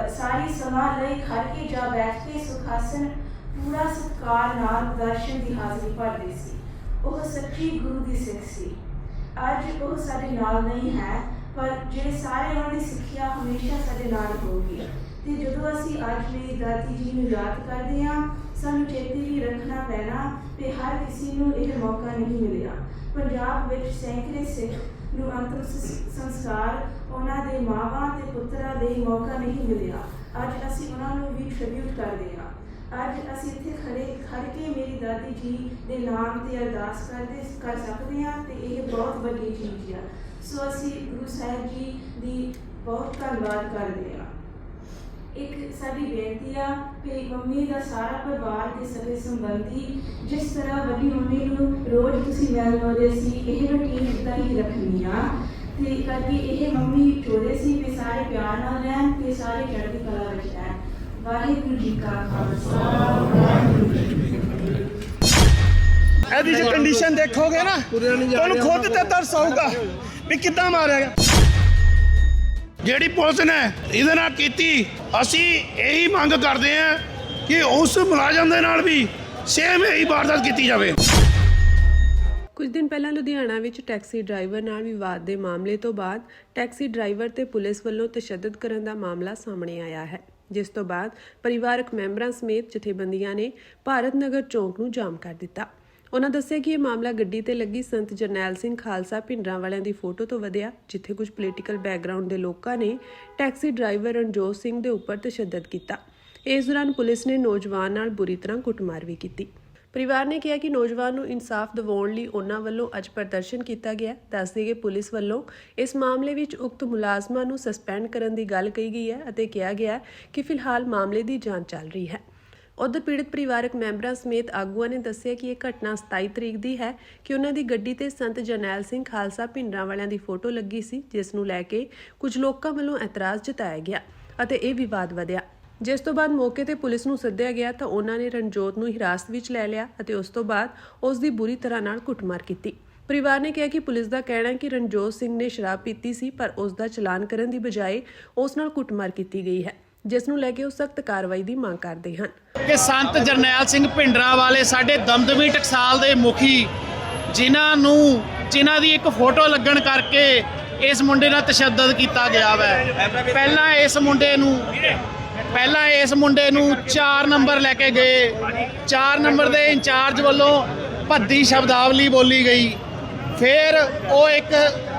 ਸਾਰੀ ਸਮਾਂ ਲਈ ਖੜ ਕੇ ਜਾਂ ਬੈਠ ਕੇ ਸੁਖਾਸਨ ਪੂਰਾ ਸਤਿਕਾਰ ਨਾਲ ਦਰਸ਼ਨ ਦੀ ਹਾਜ਼ਰੀ ਭਰਦੇ ਸੀ। ਉਹ ਸੱਚੀ ਗੁਰੂ ਦੀ ਸਿੱਖ ਸੀ। ਅੱਜ ਉਹ ਸਾਡੇ ਨਾਲ ਨਹੀਂ ਹੈ, ਪਰ ਜਿਹੜੇ ਸਾਰੇ ਉਹਨਾਂ ਦੀ ਸਿੱਖਿਆ ਹਮੇਸ਼ਾ ਸਾਡੇ ਨਾਲ ਹੋਊਗੀ। ਤੇ ਜਦੋਂ ਅਸੀਂ ਅੱਜ ਮੇਰੀ ਦਾਦੀ ਜੀ ਨੂੰ ਯਾਦ ਕਰਦੇ ਹਾਂ, ਸਾਨੂੰ ਚੇਤੇ ਵੀ ਰੱਖਣਾ ਪੈਣਾ ਕਿ ਹਰ ਕਿਸੇ ਨੂੰ ਇਹ ਮੌਕਾ ਨਹੀਂ ਮਿਲਿਆ। ਪੰਜਾਬ ਵਿੱਚ ਸੈਂਕੜੇ ਸਿੱਖ ਨੂੰ ਅੰਤਿਮ ਸੰਸਕਾਰ ਉਹਨਾਂ ਦੇ ਮਾਵਾਂ ਤੇ ਪੁੱਤਰਾਂ ਦੇ ਮੌਕਾ ਨਹੀਂ ਮਿਲਿਆ। ਅੱਜ ਅਸੀਂ ਉਹਨਾਂ ਨੂੰ ਵੀ ਟ੍ਰਿਬਿਊਟ ਕਰਦੇ ਹਾਂ। ਅੱਜ ਅਸੀਂ ਇੱਥੇ ਖੜ ਕੇ ਮੇਰੀ ਦਾਦੀ ਜੀ ਦੇ ਨਾਮ ਤੇ ਅਰਦਾਸ ਕਰ ਸਕਦੇ ਹਾਂ ਤੇ ਇਹ ਬਹੁਤ ਵੱਡੀ ਚੀਜ਼ ਆ। ਸੋ ਅਸੀਂ ਗੁਰੂ ਸਾਹਿਬ ਜੀ ਦੀ ਬਹੁਤ ਧੰਨਵਾਦ ਕਰਦੇ ਹਾਂ। ਇੱਕ ਸਾਡੀ ਬੇਨਤੀ ਆ ਕਿ ਮੰਮੀ ਦਾ ਸਾਰਾ ਪਰਿਵਾਰ ਦੇ ਸਗੇ ਸੰਬੰਧੀ ਜਿਸ ਤਰ੍ਹਾਂ ਵੱਡੀ ਮੰਮੀ ਨੂੰ ਰੋਜ਼ ਤੁਸੀਂ ਮਿਲਣ ਆਉਂਦੇ ਸੀ, ਇਹ ਰੁਟੀਨ ਇੱਦਾਂ ਹੀ ਰੱਖਣੀ ਆ ਤੇ ਕਰਕੇ ਇਹ ਮੰਮੀ ਚਾਹੁੰਦੇ ਸੀ ਕਿ ਸਾਰੇ ਪਿਆਰ ਨਾਲ ਰਹਿਣ ਤੇ ਸਾਰੇ ਚੜ੍ਹਦੀ ਕਲਾ ਵਿੱਚ ਰਹਿਣ। ਵਾਹਿਗੁਰੂ ਜੀ ਕਾ ਖਾਲਸਾ, ਵਾਹਿਗੁਰੂ ਜੀ ਕੀ ਫਤਿਹ। ਇਹਦੀ ਜੇ ਕੰਡੀਸ਼ਨ ਦੇਖੋਗੇ ਨਾ ਤੁਹਾਨੂੰ ਖੁਦ ਤੇ ਤਰਸ ਆਊਗਾ ਵੀ ਕਿੱਦਾਂ ਮਾਰਿਆ ਗਿਆ। ਜਿਹੜੀ ਪੁਲਿਸ ਨੇ ਇਹਦੇ ਨਾਲ ਕੀਤੀ, ਅਸੀਂ ਇਹੀ ਮੰਗ ਕਰਦੇ ਹਾਂ ਕਿ ਉਸ ਮੁਲਾਜ਼ਮ ਦੇ ਨਾਲ ਵੀ ਸੇਮ ਇਹੀ ਵਾਰਦਾਤ ਕੀਤੀ ਜਾਵੇ। ਕੁਝ ਦਿਨ ਪਹਿਲਾਂ ਲੁਧਿਆਣਾ ਵਿੱਚ ਟੈਕਸੀ ਡਰਾਈਵਰ ਨਾਲ ਵਿਵਾਦ ਦੇ ਮਾਮਲੇ ਤੋਂ ਬਾਅਦ ਟੈਕਸੀ ਡਰਾਈਵਰ ਤੇ ਪੁਲਿਸ ਵੱਲੋਂ ਤਸ਼ੱਦਦ ਕਰਨ ਦਾ ਮਾਮਲਾ ਸਾਹਮਣੇ ਆਇਆ ਹੈ, ਜਿਸ ਤੋਂ ਬਾਅਦ ਪਰਿਵਾਰਕ ਮੈਂਬਰਾਂ ਸਮੇਤ ਜਥੇਬੰਦੀਆਂ ਨੇ ਭਾਰਤ ਨਗਰ ਚੌਂਕ ਨੂੰ ਜਾਮ ਕਰ ਦਿੱਤਾ। ਉਹਨਾਂ ਦੱਸਿਆ ਕਿ ਇਹ ਮਾਮਲਾ ਗੱਡੀ ਤੇ ਲੱਗੀ ਸੰਤ ਜਰਨੈਲ ਸਿੰਘ ਖਾਲਸਾ ਭਿੰਡਰਾਂ ਵਾਲਿਆਂ ਦੀ ਫੋਟੋ ਤੋਂ ਵਧਿਆ, ਜਿੱਥੇ ਕੁਝ ਪੋਲੀਟੀਕਲ ਬੈਕਗ੍ਰਾਉਂਡ ਦੇ ਲੋਕਾਂ ਨੇ ਟੈਕਸੀ ਡਰਾਈਵਰ ਰਣਜੋਤ ਸਿੰਘ ਦੇ ਉੱਪਰ ਤਸ਼ੱਦਦ ਕੀਤਾ। ਇਸ ਦੌਰਾਨ ਪੁਲਿਸ ਨੇ ਨੌਜਵਾਨ ਨਾਲ ਬੁਰੀ ਤਰ੍ਹਾਂ ਕੁੱਟਮਾਰ ਵੀ ਕੀਤੀ। ਪਰਿਵਾਰ ਨੇ ਕਿਹਾ ਕਿ ਨੌਜਵਾਨ ਨੂੰ ਇਨਸਾਫ ਦਿਵਾਉਣ ਲਈ ਉਹਨਾਂ ਵੱਲੋਂ ਅੱਜ ਪ੍ਰਦਰਸ਼ਨ ਕੀਤਾ ਗਿਆ। ਦੱਸਦੇ ਕਿ ਪੁਲਿਸ ਵੱਲੋਂ ਇਸ ਮਾਮਲੇ ਵਿੱਚ ਉਕਤ ਮੁਲਾਜ਼ਮਾਂ ਨੂੰ ਸਸਪੈਂਡ ਕਰਨ ਦੀ ਗੱਲ ਕਹੀ ਗਈ ਹੈ ਅਤੇ ਕਿਹਾ ਗਿਆ ਕਿ ਫਿਲਹਾਲ ਮਾਮਲੇ ਦੀ ਜਾਂਚ ਚੱਲ ਰਹੀ ਹੈ। ਉਧਰ ਪੀੜਤ ਪਰਿਵਾਰਕ ਮੈਂਬਰਾਂ ਸਮੇਤ ਆਗੂਆਂ ਨੇ ਦੱਸਿਆ ਕਿ ਇਹ ਘਟਨਾ 27 ਤਰੀਕ ਦੀ ਹੈ ਕਿ ਉਹਨਾਂ ਦੀ ਗੱਡੀ ਤੇ ਸੰਤ ਜਰਨੈਲ ਸਿੰਘ ਖਾਲਸਾ ਭਿੰਡਰਾਂ ਵਾਲਿਆਂ ਦੀ ਫੋਟੋ ਲੱਗੀ ਸੀ, ਜਿਸ ਨੂੰ ਲੈ ਕੇ ਕੁਝ ਲੋਕਾਂ ਵੱਲੋਂ ਇਤਰਾਜ਼ ਜਤਾਇਆ ਗਿਆ ਅਤੇ ਇਹ ਵਿਵਾਦ ਵਧਿਆ। ਜਿਸ ਤੋਂ ਬਾਅਦ ਮੌਕੇ ਤੇ ਪੁਲਿਸ ਨੂੰ ਸੱਦਿਆ ਗਿਆ ਤਾਂ ਉਹਨਾਂ ਨੇ ਰਣਜੋਤ ਨੂੰ ਹਿਰਾਸਤ ਵਿੱਚ ਲੈ ਲਿਆ ਅਤੇ ਉਸ ਤੋਂ ਬਾਅਦ ਉਸ ਦੀ ਬੁਰੀ ਤਰ੍ਹਾਂ ਨਾਲ ਕੁੱਟਮਾਰ ਕੀਤੀ। ਪਰਿਵਾਰ ਨੇ ਕਿਹਾ ਕਿ ਪੁਲਿਸ ਦਾ ਕਹਿਣਾ ਹੈ ਕਿ ਰਣਜੋਤ ਸਿੰਘ ਨੇ ਸ਼ਰਾਬ ਪੀਤੀ ਸੀ, ਪਰ ਉਸ ਦਾ ਚਲਾਨ ਕਰਨ ਦੀ ਬਜਾਏ ਉਸ ਨਾਲ ਕੁੱਟਮਾਰ ਕੀਤੀ ਗਈ ਹੈ, ਜਿਸ ਨੂੰ ਲੈ ਕੇ ਉਹ ਸਖਤ ਕਾਰਵਾਈ ਦੀ ਮੰਗ ਕਰਦੇ ਹਨ। ਕਿ ਸੰਤ ਜਰਨੈਲ ਸਿੰਘ ਭਿੰਡਰਾਂ ਵਾਲੇ ਸਾਡੇ ਦਮਦਮੀ ਟਕਸਾਲ ਦੇ ਮੁਖੀ, ਜਿਨ੍ਹਾਂ ਦੀ ਇੱਕ ਫੋਟੋ ਲੱਗਣ ਕਰਕੇ ਇਸ ਮੁੰਡੇ ਨਾਲ ਤਸ਼ੱਦਦ ਕੀਤਾ ਗਿਆ ਵੈ। ਪਹਿਲਾਂ ਇਸ ਮੁੰਡੇ ਨੂੰ 4 ਨੰਬਰ ਲੈ ਕੇ ਗਏ। 4 ਨੰਬਰ ਦੇ ਇੰਚਾਰਜ ਵੱਲੋਂ ਭੱਦੀ ਸ਼ਬਦਾਵਲੀ ਬੋਲੀ ਗਈ। ਫਿਰ ਉਹ ਇੱਕ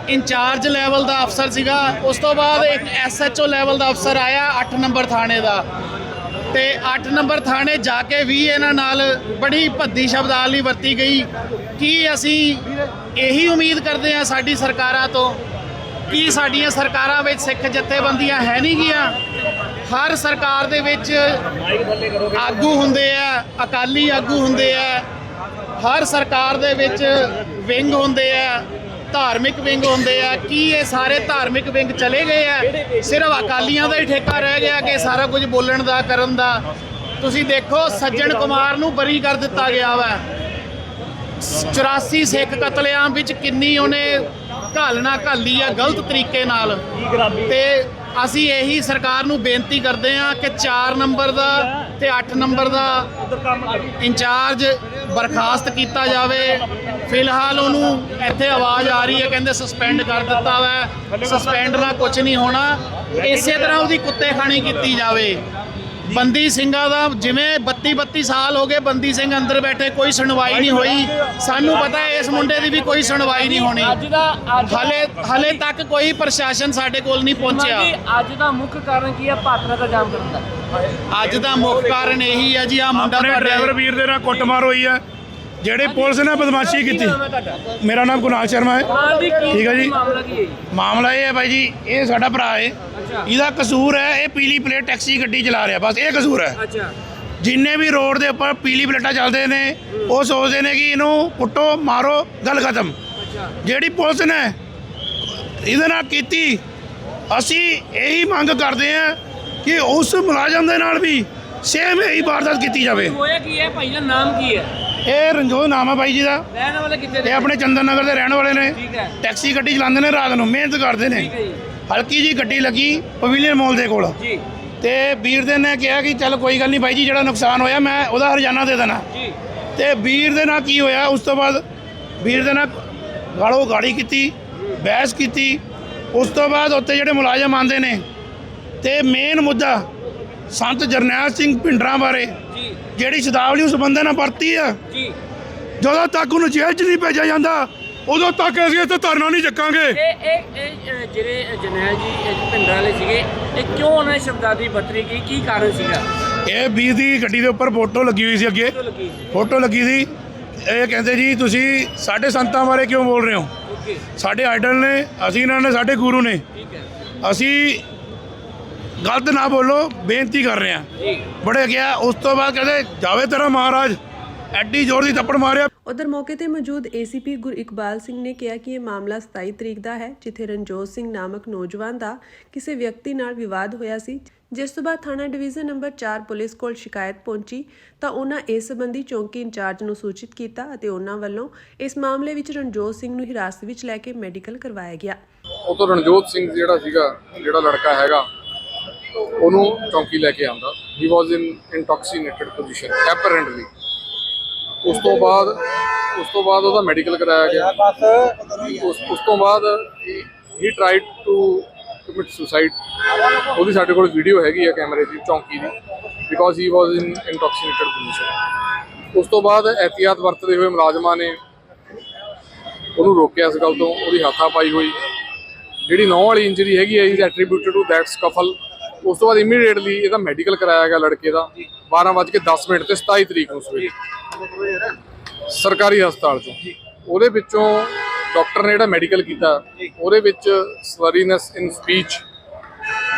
ਇੰਚਾਰਜ ਲੈਵਲ ਦਾ ਅਫਸਰ ਸੀਗਾ, ਉਸ ਤੋਂ ਬਾਅਦ ਇੱਕ SHO ਲੈਵਲ ਦਾ ਅਫਸਰ ਆਇਆ 8 ਨੰਬਰ ਥਾਣੇ ਦਾ, ਤੇ 8 ਨੰਬਰ ਥਾਣੇ ਜਾ ਕੇ ਵੀ ਇਹਨਾਂ ਨਾਲ ਬੜੀ ਭੱਦੀ ਸ਼ਬਦਾਵਲੀ ਵਰਤੀ ਗਈ। ਕੀ ਅਸੀਂ ਇਹੀ ਉਮੀਦ ਕਰਦੇ ਹਾਂ ਸਾਡੀ ਸਰਕਾਰਾਂ ਤੋਂ? ਕੀ ਸਾਡੀਆਂ ਸਰਕਾਰਾਂ ਵਿੱਚ ਸਿੱਖ ਜਥੇਬੰਦੀਆਂ ਹੈ ਨਹੀਂ ਗੀਆਂ? ਹਰ ਸਰਕਾਰ ਦੇ ਵਿੱਚ ਆਗੂ ਹੁੰਦੇ ਆ, ਅਕਾਲੀ ਆਗੂ ਹੁੰਦੇ ਆ, ਹਰ ਸਰਕਾਰ ਦੇ ਵਿੱਚ ਵਿੰਗ ਹੁੰਦੇ ਆ, ਧਾਰਮਿਕ ਵਿੰਗ ਹੁੰਦੇ ਆ। ਕੀ ਇਹ ਸਾਰੇ ਧਾਰਮਿਕ ਵਿੰਗ ਚਲੇ ਗਏ ਆ? ਸਿਰਫ ਅਕਾਲੀਆਂ ਦਾ ਹੀ ਠੇਕਾ ਰਹਿ ਗਿਆ ਕਿ ਸਾਰਾ ਕੁਝ ਬੋਲਣ ਦਾ, ਕਰਨ ਦਾ? ਤੁਸੀਂ ਦੇਖੋ, ਸੱਜਣ ਕੁਮਾਰ ਨੂੰ ਬਰੀ ਕਰ ਦਿੱਤਾ ਗਿਆ ਵਾ। 84 ਸਿੱਖ ਕਤਲੇਆਮ ਵਿੱਚ ਕਿੰਨੀ ਉਹਨੇ ਘਾਲੀ ਆ ਗਲਤ ਤਰੀਕੇ ਨਾਲ। ਤੇ ਅਸੀਂ ਇਹੀ ਸਰਕਾਰ ਨੂੰ ਬੇਨਤੀ ਕਰਦੇ ਹਾਂ ਕਿ 4 ਨੰਬਰ ਦਾ ਤੇ 8 ਨੰਬਰ ਦਾ ਇੰਚਾਰਜ ਬਰਖਾਸਤ ਕੀਤਾ ਜਾਵੇ। ਫਿਲਹਾਲ ਉਹਨੂੰ ਇੱਥੇ ਆਵਾਜ਼ ਆ ਰਹੀ ਹੈ, ਕਹਿੰਦੇ ਸਸਪੈਂਡ ਕਰ ਦਿੱਤਾ ਵਾ। ਸਸਪੈਂਡ ਨਾਲ ਕੁਝ ਨਹੀਂ ਹੋਣਾ, ਇਸੇ ਤਰ੍ਹਾਂ ਉਹਦੀ ਕੁੱਤੇਖਾਨੀ ਕੀਤੀ ਜਾਵੇ। ਬੰਦੀ ਸਿੰਘਾਂ ਦਾ ਜਿਵੇਂ 32 ਸਾਲ ਹੋ ਗਏ ਬੰਦੀ ਸਿੰਘ ਅੰਦਰ ਬੈਠੇ, ਕੋਈ ਸੁਣਵਾਈ ਨਹੀਂ ਹੋਈ। ਸਾਨੂੰ ਪਤਾ ਹੈ ਇਸ ਮੁੰਡੇ ਦੀ ਵੀ ਕੋਈ ਸੁਣਵਾਈ ਨਹੀਂ ਹੋਣੀ। ਹਲੇ ਤੱਕ ਕੋਈ ਪ੍ਰਸ਼ਾਸਨ ਸਾਡੇ ਕੋਲ ਨਹੀਂ ਪਹੁੰਚਿਆ। ਅੱਜ ਦਾ ਮੁੱਖ ਕਾਰਨ ਕੀ ਹੈ ਭਾਰਤ ਨਗਰ ਜਾਮ ਕਰਨ ਦਾ? ਅੱਜ ਦਾ ਮੁੱਖ ਕਾਰਨ ਇਹੀ ਹੈ ਜੀ, ਆ ਮੁੰਡਾ ਡਰਾਈਵਰ ਵੀਰ ਦੇ ਨਾਲ ਕੁੱਟਮਾਰ ਹੋਈ ਹੈ, ਜਿਹੜੇ ਪੁਲਿਸ ਨੇ ਬਦਮਾਸ਼ੀ ਕੀਤੀ। ਮੇਰਾ ਨਾਮ ਗੁਨਾਹ ਸ਼ਰਮਾ ਹੈ। ਠੀਕ ਹੈ ਜੀ। ਮਾਮਲਾ ਇਹ ਹੈ ਬਾਈ ਜੀ, ਇਹ ਸਾਡਾ ਭਰਾ ਹੈ, ਇਹਦਾ ਕਸੂਰ ਹੈ ਇਹ ਪੀਲੀ ਪਲੇਟ ਟੈਕਸੀ ਗੱਡੀ ਚਲਾ ਰਿਹਾ, ਬਸ ਇਹ ਕਸੂਰ ਹੈ। ਜਿੰਨੇ ਵੀ ਰੋਡ ਦੇ ਉੱਪਰ ਪੀਲੀ ਪਲੇਟਾਂ ਚੱਲਦੇ ਨੇ ਉਹ ਸੋਚਦੇ ਨੇ ਕਿ ਇਹਨੂੰ ਕੁੱਟੋ ਮਾਰੋ, ਗੱਲ ਖਤਮ। ਜਿਹੜੀ ਪੁਲਿਸ ਨੇ ਇਹਦੇ ਨਾਲ ਕੀਤੀ, ਅਸੀਂ ਇਹੀ ਮੰਗ ਕਰਦੇ ਹਾਂ ਕਿ ਉਸ ਮੁਲਾਜ਼ਮ ਦੇ ਨਾਲ ਵੀ ਸੇਮ ਇਹੀ ਵਾਰਦਾਤ ਕੀਤੀ ਜਾਵੇ। ਹੋਇਆ ਕੀ ਹੈ ਭਾਈ ਦਾ ਨਾਮ ਕੀ ਹੈ? ਇਹ ਰਣਜੋਤ ਨਾਮ ਹੈ ਬਾਈ ਜੀ ਦਾ। ਰਹਿਣ ਵਾਲੇ ਕਿੱਥੇ ਦੇ? ਇਹ ਆਪਣੇ ਚੰਦਨ ਨਗਰ ਦੇ ਰਹਿਣ ਵਾਲੇ ਨੇ। ਠੀਕ ਹੈ। ਟੈਕਸੀ ਗੱਡੀ ਚਲਾਉਂਦੇ ਨੇ, ਰਾਤ ਨੂੰ ਮਿਹਨਤ ਕਰਦੇ ਨੇ। ਠੀਕ ਹੈ ਜੀ। ਹਲਕੀ ਜੀ ਗੱਡੀ ਲੱਗੀ ਪਵੇਲੀਅਨ ਮਾਲ ਦੇ ਕੋਲ, ਜੀ। ਤੇ ਵੀਰ ਦੇ ਨੇ ਕਿਹਾ ਕਿ ਚੱਲ ਕੋਈ ਗੱਲ ਨਹੀਂ ਬਾਈ ਜੀ, ਜਿਹੜਾ ਨੁਕਸਾਨ ਹੋਇਆ ਮੈਂ ਉਹਦਾ ਹਰਜਾਨਾ ਦੇ ਦੇਣਾ ਜੀ। ਤੇ ਵੀਰ ਦੇ ਨਾਲ ਕੀ ਹੋਇਆ, ਉਸ ਤੋਂ ਬਾਅਦ ਵੀਰ ਦੇ ਨਾਲ ਗਾਲੋ ਗਾੜੀ ਕੀਤੀ, ਬਹਿਸ ਕੀਤੀ। ਉਸ ਤੋਂ ਬਾਅਦ ਉੱਥੇ ਜਿਹੜੇ ਮੁਲਾਜ਼ਮ ਆਉਂਦੇ ਨੇ ਤੇ ਮੇਨ ਮੁੱਦਾ ਸੰਤ ਜਰਨੈਲ ਸਿੰਘ ਭਿੰਡਰਾਂ ਬਾਰੇ ਜੀ ਜਿਹੜੀ ਸ਼ਬਦਾਵਲੀ ਉਸ ਬੰਦੇ ਨਾਲ ਵਰਤੀ ਆ, ਜੀ। ਜਦੋਂ ਤੱਕ ਉਹਨੂੰ ਜੇਲ੍ਹ 'ਚ ਨਹੀਂ ਭੇਜਿਆ ਜਾਂਦਾ ਉਦੋਂ ਤੱਕ ਅਸੀਂ ਇੱਥੇ ਧਰਨਾ ਨਹੀਂ ਚੱਕਾਂਗੇ। ਇਹ ਜਿਹੜੇ ਜਰਨੈਲ ਜੀ ਭਿੰਡਰਾਂ ਵਾਲੇ ਸੀਗੇ, ਇਹ ਕਿਉਂ ਉਹਨਾਂ ਨੇ ਸ਼ਬਦਾਵਲੀ ਵਰਤੀ ਗਈ, ਕੀ ਕਾਰਨ ਸੀਗਾ? ਇਹ ਵੀਰ ਦੀ ਗੱਡੀ ਦੇ ਉੱਪਰ ਫੋਟੋ ਲੱਗੀ ਹੋਈ ਸੀ, ਅੱਗੇ ਫੋਟੋ ਲੱਗੀ ਸੀ। ਇਹ ਕਹਿੰਦੇ ਜੀ ਤੁਸੀਂ ਸਾਡੇ ਸੰਤਾਂ ਬਾਰੇ ਕਿਉਂ ਬੋਲ ਰਹੇ ਹੋ, ਓਕੇ, ਸਾਡੇ ਆਈਡਲ ਨੇ, ਅਸੀਂ ਇਹਨਾਂ ਨੇ, ਸਾਡੇ ਗੁਰੂ ਨੇ, ਠੀਕ ਹੈ ਅਸੀਂ ਗਲਤ ਨਾ ਬੋਲੋ, ਬੇਨਤੀ ਕਰ ਰਹੇ ਹਾਂ। ਜੀ। ਬੜੇ ਗਿਆ। ਉਸ ਤੋਂ ਬਾਅਦ ਕਹਿੰਦੇ ਜਾਵੇ ਤੇਰਾ ਮਹਾਰਾਜ, ਐਡੀ ਜ਼ੋਰ ਦੀ ਥੱਪੜ ਮਾਰਿਆ। ਉਧਰ ਮੌਕੇ ਤੇ ਮੌਜੂਦ ਏਸੀਪੀ ਗੁਰਇਕਬਾਲ ਸਿੰਘ ਨੇ ਕਿਹਾ ਕਿ ਇਹ ਮਾਮਲਾ 27 ਤਰੀਕ ਦਾ ਹੈ, ਜਿੱਥੇ ਰਣਜੋਤ ਸਿੰਘ ਨਾਮਕ ਨੌਜਵਾਨ ਦਾ ਕਿਸੇ ਵਿਅਕਤੀ ਨਾਲ ਵਿਵਾਦ ਹੋਇਆ ਸੀ, ਜਿਸ ਤੋਂ ਬਾਅਦ ਥਾਣਾ ਡਿਵੀਜ਼ਨ ਨੰਬਰ 4 ਪੁਲਿਸ ਕੋਲ ਸ਼ਿਕਾਇਤ ਪਹੁੰਚੀ ਤਾਂ ਉਹਨਾਂ ਇਸ ਸੰਬੰਧੀ ਚੌਂਕੀ ਇੰਚਾਰਜ ਨੂੰ ਸੂਚਿਤ ਕੀਤਾ ਅਤੇ ਉਹਨਾਂ ਵੱਲੋਂ ਇਸ ਮਾਮਲੇ ਵਿੱਚ ਰਣਜੋਤ ਸਿੰਘ ਨੂੰ ਹਿਰਾਸਤ ਵਿੱਚ ਲੈ ਕੇ ਮੈਡੀਕਲ ਕਰਵਾਇਆ ਗਿਆ। ਉਹ ਤੋਂ ਰਣਜੋਤ ਸਿੰਘ ਜਿਹੜਾ ਸੀਗਾ, ਜਿਹੜਾ ਲੜਕਾ ਹੈਗਾ, ਉਹਨੂੰ ਚੌਂਕੀ ਲੈ ਕੇ ਆਂਦਾ। ਹੀ ਵਾਜ਼ ਇਨ ਇੰਟੌਕਸੀਨੇਟਡ ਪੋਜੀਸ਼ਨ ਐਪਰੈਂਟਲੀ। ਉਸ ਤੋਂ ਬਾਅਦ ਉਹਦਾ ਮੈਡੀਕਲ ਕਰਾਇਆ ਗਿਆ। ਉਸ ਤੋਂ ਬਾਅਦ ਹੀ ਟਰਾਈਡ ਟੂ ਕਮਿਟ ਸੁਸਾਈਡ। ਉਹਦੀ ਸਾਡੇ ਕੋਲ ਵੀਡੀਓ ਹੈਗੀ ਆ ਕੈਮਰੇ ਦੀ, ਚੌਂਕੀ ਦੀ, because he was in ਇੰਟੌਕਸੀਨੇਟਡ position. ਉਸ ਤੋਂ ਬਾਅਦ ਇਹਤਿਆਤ ਵਰਤਦੇ ਹੋਏ ਮੁਲਾਜ਼ਮਾਂ ਨੇ ਉਹਨੂੰ ਰੋਕਿਆ ਇਸ ਗੱਲ ਤੋਂ, ਉਹਦੀ ਹੱਥਾਪਾਈ ਹੋਈ। ਜਿਹੜੀ 9 ਵਾਲੀ ਇੰਜਰੀ ਹੈਗੀ ਹੈ ਇਜ਼ ਐਟਰੀਬਿਊਟਡ ਟੂ ਦੈਟ ਸਕਫਲ। ਉਸ ਤੋਂ ਬਾਅਦ ਇਮੀਡੀਏਟਲੀ ਇਹਦਾ ਮੈਡੀਕਲ ਕਰਾਇਆ ਗਿਆ ਲੜਕੇ ਦਾ 12:10 ਤੇ 27 ਤਰੀਕ ਨੂੰ ਸਵੇਰੇ ਸਰਕਾਰੀ ਹਸਪਤਾਲ 'ਚੋਂ। ਉਹਦੇ ਵਿੱਚੋਂ ਡਾਕਟਰ ਨੇ ਜਿਹੜਾ ਮੈਡੀਕਲ ਕੀਤਾ, ਉਹਦੇ ਵਿੱਚ ਸਲਰੀਨੈਸ ਇਨ ਸਪੀਚ,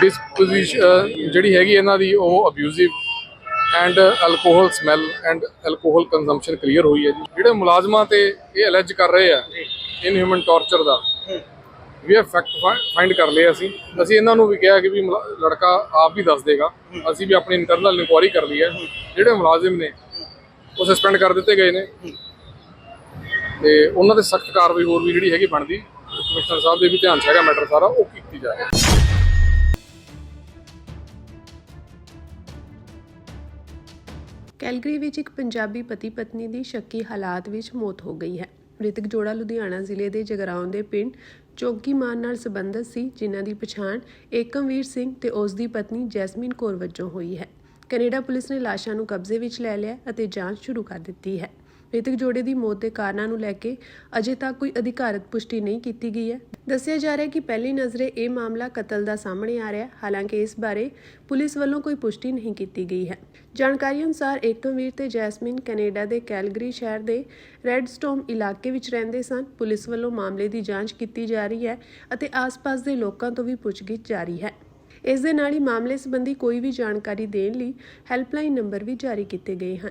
ਡਿਸਪੋਜੀਸ਼ਨ ਜਿਹੜੀ ਹੈਗੀ ਇਹਨਾਂ ਦੀ ਉਹ abusive and alcohol smell and alcohol consumption clear ਹੋਈ ਹੈ ਜੀ। ਜਿਹੜੇ ਮੁਲਾਜ਼ਮਾਂ ਤੇ ਇਹ ਅਲੈਜ ਕਰ ਰਹੇ ਆ ਇਨਹਿਊਮਨ ਟਾਰਚਰ ਦਾ, ਵੀ ਇਹ ਫੈਕਟ ਫਾਈਂਡ ਕਰ ਲਿਆ। ਅਸੀਂ ਇਹਨਾਂ ਨੂੰ ਵੀ ਕਿਹਾ ਕਿ ਵੀ ਲੜਕਾ ਆਪ ਵੀ ਦੱਸ ਦੇਗਾ। ਅਸੀਂ ਵੀ ਆਪਣੀ ਇੰਟਰਨਲ ਇਨਕੁਆਇਰੀ ਕਰ ਲਈ ਹੈ। ਜਿਹੜੇ ਮੁਲਾਜ਼ਮ ਨੇ ਉਹ ਸਸਪੈਂਡ ਕਰ ਦਿੱਤੇ ਗਏ ਨੇ ਤੇ ਉਹਨਾਂ ਤੇ ਸਖਤ ਕਾਰਵਾਈ ਹੋਰ ਵੀ ਜਿਹੜੀ ਹੈਗੀ ਬਣਦੀ, ਕਮਿਸ਼ਨਰ ਸਾਹਿਬ ਦੇ ਵੀ ਧਿਆਨ 'ਚ ਹੈਗਾ ਮੈਟਰ ਸਾਰਾ, ਉਹ ਕੀਤੀ ਜਾਏ। ਕੈਲਗਰੀ ਵਿੱਚ ਇੱਕ ਪੰਜਾਬੀ ਪਤੀ ਪਤਨੀ ਦੀ ਸ਼ੱਕੀ ਹਾਲਾਤ ਵਿੱਚ ਮੌਤ ਹੋ ਗਈ ਹੈ। ਮ੍ਰਿਤਕ ਜੋੜਾ ਲੁਧਿਆਣਾ ਜ਼ਿਲ੍ਹੇ ਦੇ ਜਗਰਾਉਂ ਦੇ ਪਿੰਡ ਚੌਂਕੀਮਾਨ ਨਾਲ ਸੰਬੰਧਿਤ ਸੀ, ਜਿਨ੍ਹਾਂ ਦੀ ਪਛਾਣ ਏਕਮਵੀਰ ਸਿੰਘ ਤੇ ਉਸ ਦੀ ਪਤਨੀ ਜੈਸਮੀਨ ਕੌਰ ਵਜੋਂ ਹੋਈ ਹੈ। ਕੈਨੇਡਾ ਪੁਲਿਸ ਨੇ ਲਾਸ਼ਾਂ ਨੂੰ ਕਬਜ਼ੇ ਵਿੱਚ ਲੈ ਲਿਆ ਅਤੇ ਜਾਂਚ ਸ਼ੁਰੂ ਕਰ ਦਿੱਤੀ ਹੈ। ਮ੍ਰਿਤਕ ਜੋੜੇ ਦੀ ਮੌਤ ਦੇ ਕਾਰਨਾਂ ਨੂੰ ਲੈ ਕੇ ਅਜੇ ਤੱਕ ਕੋਈ ਅਧਿਕਾਰਤ ਪੁਸ਼ਟੀ ਨਹੀਂ ਕੀਤੀ ਗਈ ਹੈ। ਦੱਸਿਆ ਜਾ ਰਿਹਾ ਹੈ ਕਿ ਪਹਿਲੀ ਨਜ਼ਰੇ ਇਹ ਮਾਮਲਾ ਕਤਲ ਦਾ ਸਾਹਮਣੇ ਆ ਰਿਹਾ ਹੈ, ਹਾਲਾਂਕਿ ਇਸ ਬਾਰੇ ਪੁਲਿਸ ਵੱਲੋਂ ਕੋਈ ਪੁਸ਼ਟੀ ਨਹੀਂ ਕੀਤੀ ਗਈ ਹੈ। ਜਾਣਕਾਰੀ ਅਨੁਸਾਰ ਏਕਮਵੀਰ ਤੇ ਜੈਸਮੀਨ ਕੈਨੇਡਾ ਦੇ ਕੈਲਗਰੀ ਸ਼ਹਿਰ ਦੇ ਰੈਡਸਟੋਮ ਇਲਾਕੇ ਵਿੱਚ ਰਹਿੰਦੇ ਸਨ। ਪੁਲਿਸ ਵੱਲੋਂ ਮਾਮਲੇ ਦੀ ਜਾਂਚ ਕੀਤੀ ਜਾ ਰਹੀ ਹੈ ਅਤੇ ਆਸ-ਪਾਸ ਦੇ ਲੋਕਾਂ ਤੋਂ ਵੀ ਪੁੱਛਗਿੱਛ ਜਾਰੀ ਹੈ। ਇਸ ਦੇ ਨਾਲ ਹੀ ਮਾਮਲੇ ਸੰਬੰਧੀ ਕੋਈ ਵੀ ਜਾਣਕਾਰੀ ਦੇਣ ਲਈ ਹੈਲਪਲਾਈਨ ਨੰਬਰ ਵੀ ਜਾਰੀ ਕੀਤੇ ਗਏ ਹਨ।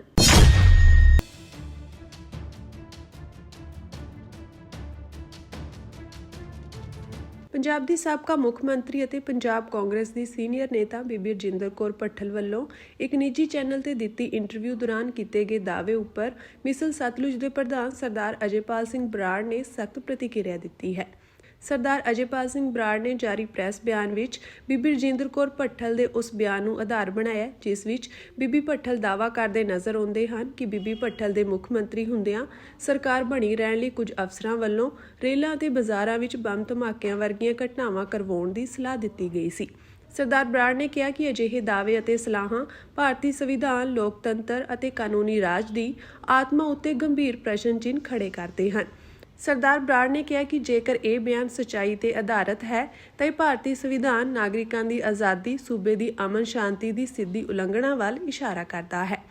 ਪੰਜਾਬ ਦੀ ਸਾਬਕਾ ਮੁੱਖ ਮੰਤਰੀ ਅਤੇ ਪੰਜਾਬ ਕਾਂਗਰਸ ਦੀ ਸੀਨੀਅਰ ਨੇਤਾ ਬੀਬੀ ਰਜਿੰਦਰ ਕੌਰ ਭੱਠਲ ਵੱਲੋਂ ਇੱਕ ਨਿੱਜੀ ਚੈਨਲ ਤੇ ਦਿੱਤੀ ਇੰਟਰਵਿਊ ਦੌਰਾਨ ਕੀਤੇ ਗਏ ਦਾਅਵੇ ਉੱਪਰ ਮਿਸਲ ਸਤਲੁਜ ਦੇ ਪ੍ਰਧਾਨ ਸਰਦਾਰ ਅਜੇਪਾਲ ਸਿੰਘ ਬਰਾੜ ਨੇ ਸਖਤ ਪ੍ਰਤੀਕਿਰਿਆ ਦਿੱਤੀ ਹੈ। ਸਰਦਾਰ ਅਜੇਪਾਲ ਸਿੰਘ ਬਰਾੜ ਨੇ ਜਾਰੀ ਪ੍ਰੈਸ ਬਿਆਨ ਵਿੱਚ ਬੀਬੀ ਰਜਿੰਦਰ ਕੌਰ ਭੱਠਲ ਦੇ ਉਸ ਬਿਆਨ ਨੂੰ ਆਧਾਰ ਬਣਾਇਆ, ਜਿਸ ਵਿੱਚ ਬੀਬੀ ਭੱਠਲ ਦਾਅਵਾ ਕਰਦੇ ਨਜ਼ਰ ਆਉਂਦੇ ਹਨ ਕਿ ਬੀਬੀ ਭੱਠਲ ਦੇ ਮੁੱਖ ਮੰਤਰੀ ਹੁੰਦਿਆਂ ਸਰਕਾਰ ਬਣੀ ਰਹਿਣ ਲਈ ਕੁਝ ਅਫਸਰਾਂ ਵੱਲੋਂ ਰੇਲਾਂ ਅਤੇ ਬਾਜ਼ਾਰਾਂ ਵਿੱਚ ਬੰਬ ਧਮਾਕਿਆਂ ਵਰਗੀਆਂ ਘਟਨਾਵਾਂ ਕਰਵਾਉਣ ਦੀ ਸਲਾਹ ਦਿੱਤੀ ਗਈ ਸੀ। ਸਰਦਾਰ ਬਰਾੜ ਨੇ ਕਿਹਾ ਕਿ ਅਜਿਹੇ ਦਾਅਵੇ ਅਤੇ ਸਲਾਹਾਂ ਭਾਰਤੀ ਸੰਵਿਧਾਨ, ਲੋਕਤੰਤਰ ਅਤੇ ਕਾਨੂੰਨੀ ਰਾਜ ਦੀ ਆਤਮਾ ਉੱਤੇ ਗੰਭੀਰ ਪ੍ਰਸ਼ਨ ਚਿੰਨ੍ਹ ਖੜੇ ਕਰਦੇ ਹਨ। ਸਰਦਾਰ ਬਰਾੜ ਨੇ ਕਿਹਾ ਕਿ ਜੇਕਰ ਇਹ ਬਿਆਨ ਸੱਚਾਈ ਤੇ ਆਧਾਰਿਤ ਹੈ ਤਾਂ ਇਹ ਭਾਰਤੀ ਸੰਵਿਧਾਨ, ਨਾਗਰਿਕਾਂ ਦੀ ਆਜ਼ਾਦੀ, ਸੂਬੇ ਦੀ ਅਮਨ ਸ਼ਾਂਤੀ ਦੀ ਸਿੱਧੀ ਉਲੰਘਣਾ ਵੱਲ ਇਸ਼ਾਰਾ ਕਰਦਾ ਹੈ।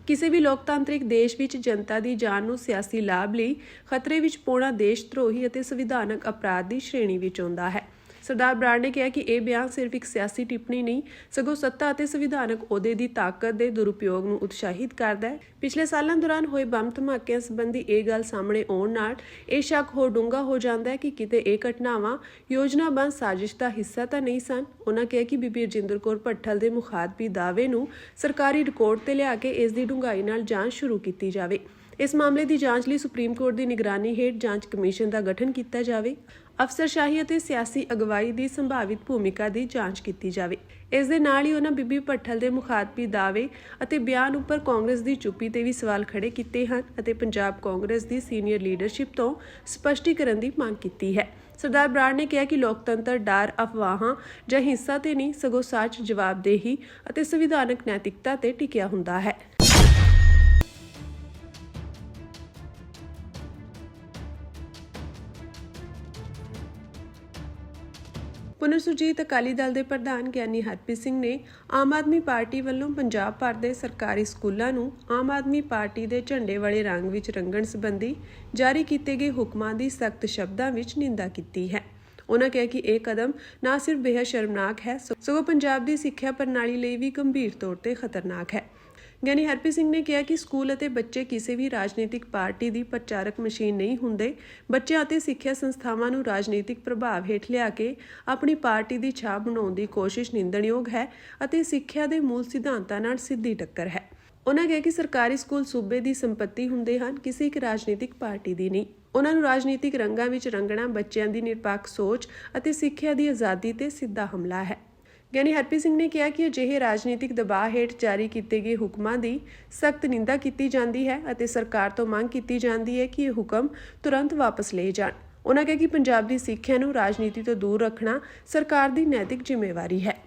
ਕਿਸੇ ਵੀ ਲੋਕਤਾਂਤਰਿਕ ਦੇਸ਼ ਵਿੱਚ ਜਨਤਾ ਦੀ ਜਾਨ ਨੂੰ ਸਿਆਸੀ ਲਾਭ ਲਈ ਖਤਰੇ ਵਿੱਚ ਪਾਉਣਾ ਦੇਸ਼ ਧਰੋਹੀ ਅਤੇ ਸੰਵਿਧਾਨਕ ਅਪਰਾਧ ਦੀ ਸ਼੍ਰੇਣੀ ਵਿੱਚ ਆਉਂਦਾ ਹੈ। ਸਰਦਾਰ ਬਰਾੜ ਨੇ ਕਿਹਾ ਕਿ ਇਹ ਬਿਆਨ ਸਿਰਫ ਇੱਕ ਸਿਆਸੀ ਟਿੱਪਣੀ ਨਹੀਂ, ਸਗੋਂ ਸੱਤਾ ਅਤੇ ਸੰਵਿਧਾਨਕ ਅਹੁਦੇ ਦੀ ਤਾਕਤ ਦੇ ਦੁਰਉਪਯੋਗ ਨੂੰ ਉਤਸ਼ਾਹਿਤ ਕਰਦਾ ਹੈ। ਪਿਛਲੇ ਸਾਲਾਂ ਦੌਰਾਨ ਹੋਏ ਬੰਬ ਧਮਾਕਿਆਂ ਸੰਬੰਧੀ ਇਹ ਗੱਲ ਸਾਹਮਣੇ ਆਉਣ ਨਾਲ ਇਹ ਸ਼ੱਕ ਹੋਰ ਡੂੰਘਾ ਹੋ ਜਾਂਦਾ ਹੈ ਕਿ ਕਿਤੇ ਇਹ ਘਟਨਾਵਾਂ ਯੋਜਨਾਬੱਧ ਸਾਜ਼ਿਸ਼ ਦਾ ਹਿੱਸਾ ਤਾਂ ਨਹੀਂ ਸਨ। ਉਹਨਾਂ ਕਿਹਾ ਕਿ ਬੀਬੀ ਰਜਿੰਦਰ ਕੌਰ ਭੱਠਲ ਦੇ ਮੁਖਾਤਬੀ ਦਾਅਵੇ ਨੂੰ ਸਰਕਾਰੀ ਰਿਕਾਰਡ ਤੇ ਲਿਆ ਕੇ ਇਸ ਦੀ ਡੂੰਘਾਈ ਨਾਲ ਜਾਂਚ ਸ਼ੁਰੂ ਕੀਤੀ ਜਾਵੇ। ਇਸ ਮਾਮਲੇ ਦੀ ਜਾਂਚ ਲਈ ਸੁਪਰੀਮ ਕੋਰਟ ਦੀ ਨਿਗਰਾਨੀ ਹੇਠ ਜਾਂਚ ਕਮਿਸ਼ਨ ਦਾ ਗਠਨ ਕੀਤਾ ਜਾਵੇ। ਅਫਸਰਸ਼ਾਹੀ ਅਤੇ ਸਿਆਸੀ ਅਗਵਾਈ ਦੀ ਸੰਭਾਵਿਤ ਭੂਮਿਕਾ ਦੀ ਜਾਂਚ ਕੀਤੀ ਜਾਵੇ। ਇਸ ਦੇ ਨਾਲ ਹੀ ਉਹਨਾਂ ਬੀਬੀ ਭੱਠਲ ਦੇ ਮੁਖਾਤਬੀ ਦਾਅਵੇ ਅਤੇ ਬਿਆਨ ਉੱਪਰ ਕਾਂਗਰਸ ਦੀ ਚੁੱਪੀ ਤੇ ਵੀ ਸਵਾਲ ਖੜੇ ਕੀਤੇ ਹਨ ਅਤੇ ਪੰਜਾਬ ਕਾਂਗਰਸ ਦੀ ਸੀਨੀਅਰ ਲੀਡਰਸ਼ਿਪ ਤੋਂ ਸਪਸ਼ਟੀਕਰਨ ਦੀ ਮੰਗ ਕੀਤੀ ਹੈ। ਸਰਦਾਰ ਬਰਾੜ ਨੇ ਕਿਹਾ ਕਿ ਲੋਕਤੰਤਰ ਡਰ, ਅਫਵਾਹਾਂ ਜਾਂ ਹਿੰਸਾ ਤੇ ਨਹੀਂ ਸਗੋਂ ਸੱਚ, ਜਵਾਬਦੇਹੀ ਅਤੇ ਸੰਵਿਧਾਨਕ ਨੈਤਿਕਤਾ ਤੇ ਟਿਕਿਆ ਹੁੰਦਾ ਹੈ। ਪੁਨਰ ਸੁਰਜੀਤ ਅਕਾਲੀ ਦਲ ਦੇ ਪ੍ਰਧਾਨ ਗਿਆਨੀ ਹਰਪ੍ਰੀਤ ਸਿੰਘ ਨੇ ਆਮ ਆਦਮੀ ਪਾਰਟੀ ਵੱਲੋਂ ਪੰਜਾਬ ਭਰ ਦੇ ਸਰਕਾਰੀ ਸਕੂਲਾਂ ਨੂੰ ਆਮ ਆਦਮੀ ਪਾਰਟੀ ਦੇ ਝੰਡੇ ਵਾਲੇ ਰੰਗ ਵਿੱਚ ਰੰਗਣ ਸੰਬੰਧੀ ਜਾਰੀ ਕੀਤੇ ਗਏ ਹੁਕਮਾਂ ਦੀ ਸਖਤ ਸ਼ਬਦਾਂ ਵਿੱਚ ਨਿੰਦਾ ਕੀਤੀ ਹੈ। ਉਨ੍ਹਾਂ ਕਿਹਾ ਕਿ ਇਹ ਕਦਮ ਨਾ ਸਿਰਫ ਬੇਹੱਦ ਸ਼ਰਮਨਾਕ ਹੈ ਸਗੋਂ ਪੰਜਾਬ ਦੀ ਸਿੱਖਿਆ ਪ੍ਰਣਾਲੀ ਲਈ ਵੀ ਗੰਭੀਰ ਤੌਰ ਤੇ ਖਤਰਨਾਕ ਹੈ। ਗਿਆਨੀ ਹਰਪ੍ਰੀਤ ਸਿੰਘ ਨੇ ਕਿਹਾ ਕਿ ਸਕੂਲ ਅਤੇ ਬੱਚੇ ਕਿਸੇ ਵੀ ਰਾਜਨੀਤਿਕ ਪਾਰਟੀ ਦੀ ਪ੍ਰਚਾਰਕ ਮਸ਼ੀਨ ਨਹੀਂ ਹੁੰਦੇ। ਬੱਚਿਆਂ ਅਤੇ ਸਿੱਖਿਆ ਸੰਸਥਾਵਾਂ ਨੂੰ ਰਾਜਨੀਤਿਕ ਪ੍ਰਭਾਵ ਹੇਠ ਲਿਆ ਕੇ ਆਪਣੀ ਪਾਰਟੀ ਦੀ ਛਾਪ ਬਣਾਉਣ ਦੀ ਕੋਸ਼ਿਸ਼ ਨਿੰਦਣਯੋਗ ਹੈ ਅਤੇ ਸਿੱਖਿਆ ਦੇ ਮੂਲ ਸਿਧਾਂਤਾਂ ਨਾਲ ਸਿੱਧੀ ਟੱਕਰ ਹੈ। ਉਨ੍ਹਾਂ ਕਿਹਾ ਕਿ ਸਰਕਾਰੀ ਸਕੂਲ ਸੂਬੇ ਦੀ ਸੰਪਤੀ ਹੁੰਦੇ ਹਨ, ਕਿਸੇ ਇੱਕ ਰਾਜਨੀਤਿਕ ਪਾਰਟੀ ਦੀ ਨਹੀਂ। ਉਨ੍ਹਾਂ ਨੂੰ ਰਾਜਨੀਤਿਕ ਰੰਗਾਂ ਵਿੱਚ ਰੰਗਣਾ ਬੱਚਿਆਂ ਦੀ ਨਿਰਪੱਖ ਸੋਚ ਅਤੇ ਸਿੱਖਿਆ ਦੀ ਆਜ਼ਾਦੀ ਤੇ ਸਿੱਧਾ ਹਮਲਾ ਹੈ। ਗਿਆਨੀ ਹਰਪ੍ਰੀਤ ਸਿੰਘ ਨੇ ਕਿਹਾ ਕਿ ਅਜਿਹੇ ਰਾਜਨੀਤਿਕ ਦਬਾਅ ਹੇਠ ਜਾਰੀ ਕੀਤੇ ਗਏ ਹੁਕਮਾਂ ਦੀ ਸਖਤ ਨਿੰਦਾ ਕੀਤੀ ਜਾਂਦੀ ਹੈ ਅਤੇ ਸਰਕਾਰ ਤੋਂ ਮੰਗ ਕੀਤੀ ਜਾਂਦੀ ਹੈ ਕਿ ਇਹ ਹੁਕਮ ਤੁਰੰਤ ਵਾਪਸ ਲਏ ਜਾਣ। ਉਨ੍ਹਾਂ ਕਿਹਾ ਕਿ ਪੰਜਾਬ ਦੀ ਸਿੱਖਿਆ ਨੂੰ ਰਾਜਨੀਤੀ ਤੋਂ ਦੂਰ ਰੱਖਣਾ ਸਰਕਾਰ ਦੀ ਨੈਤਿਕ ਜ਼ਿੰਮੇਵਾਰੀ ਹੈ।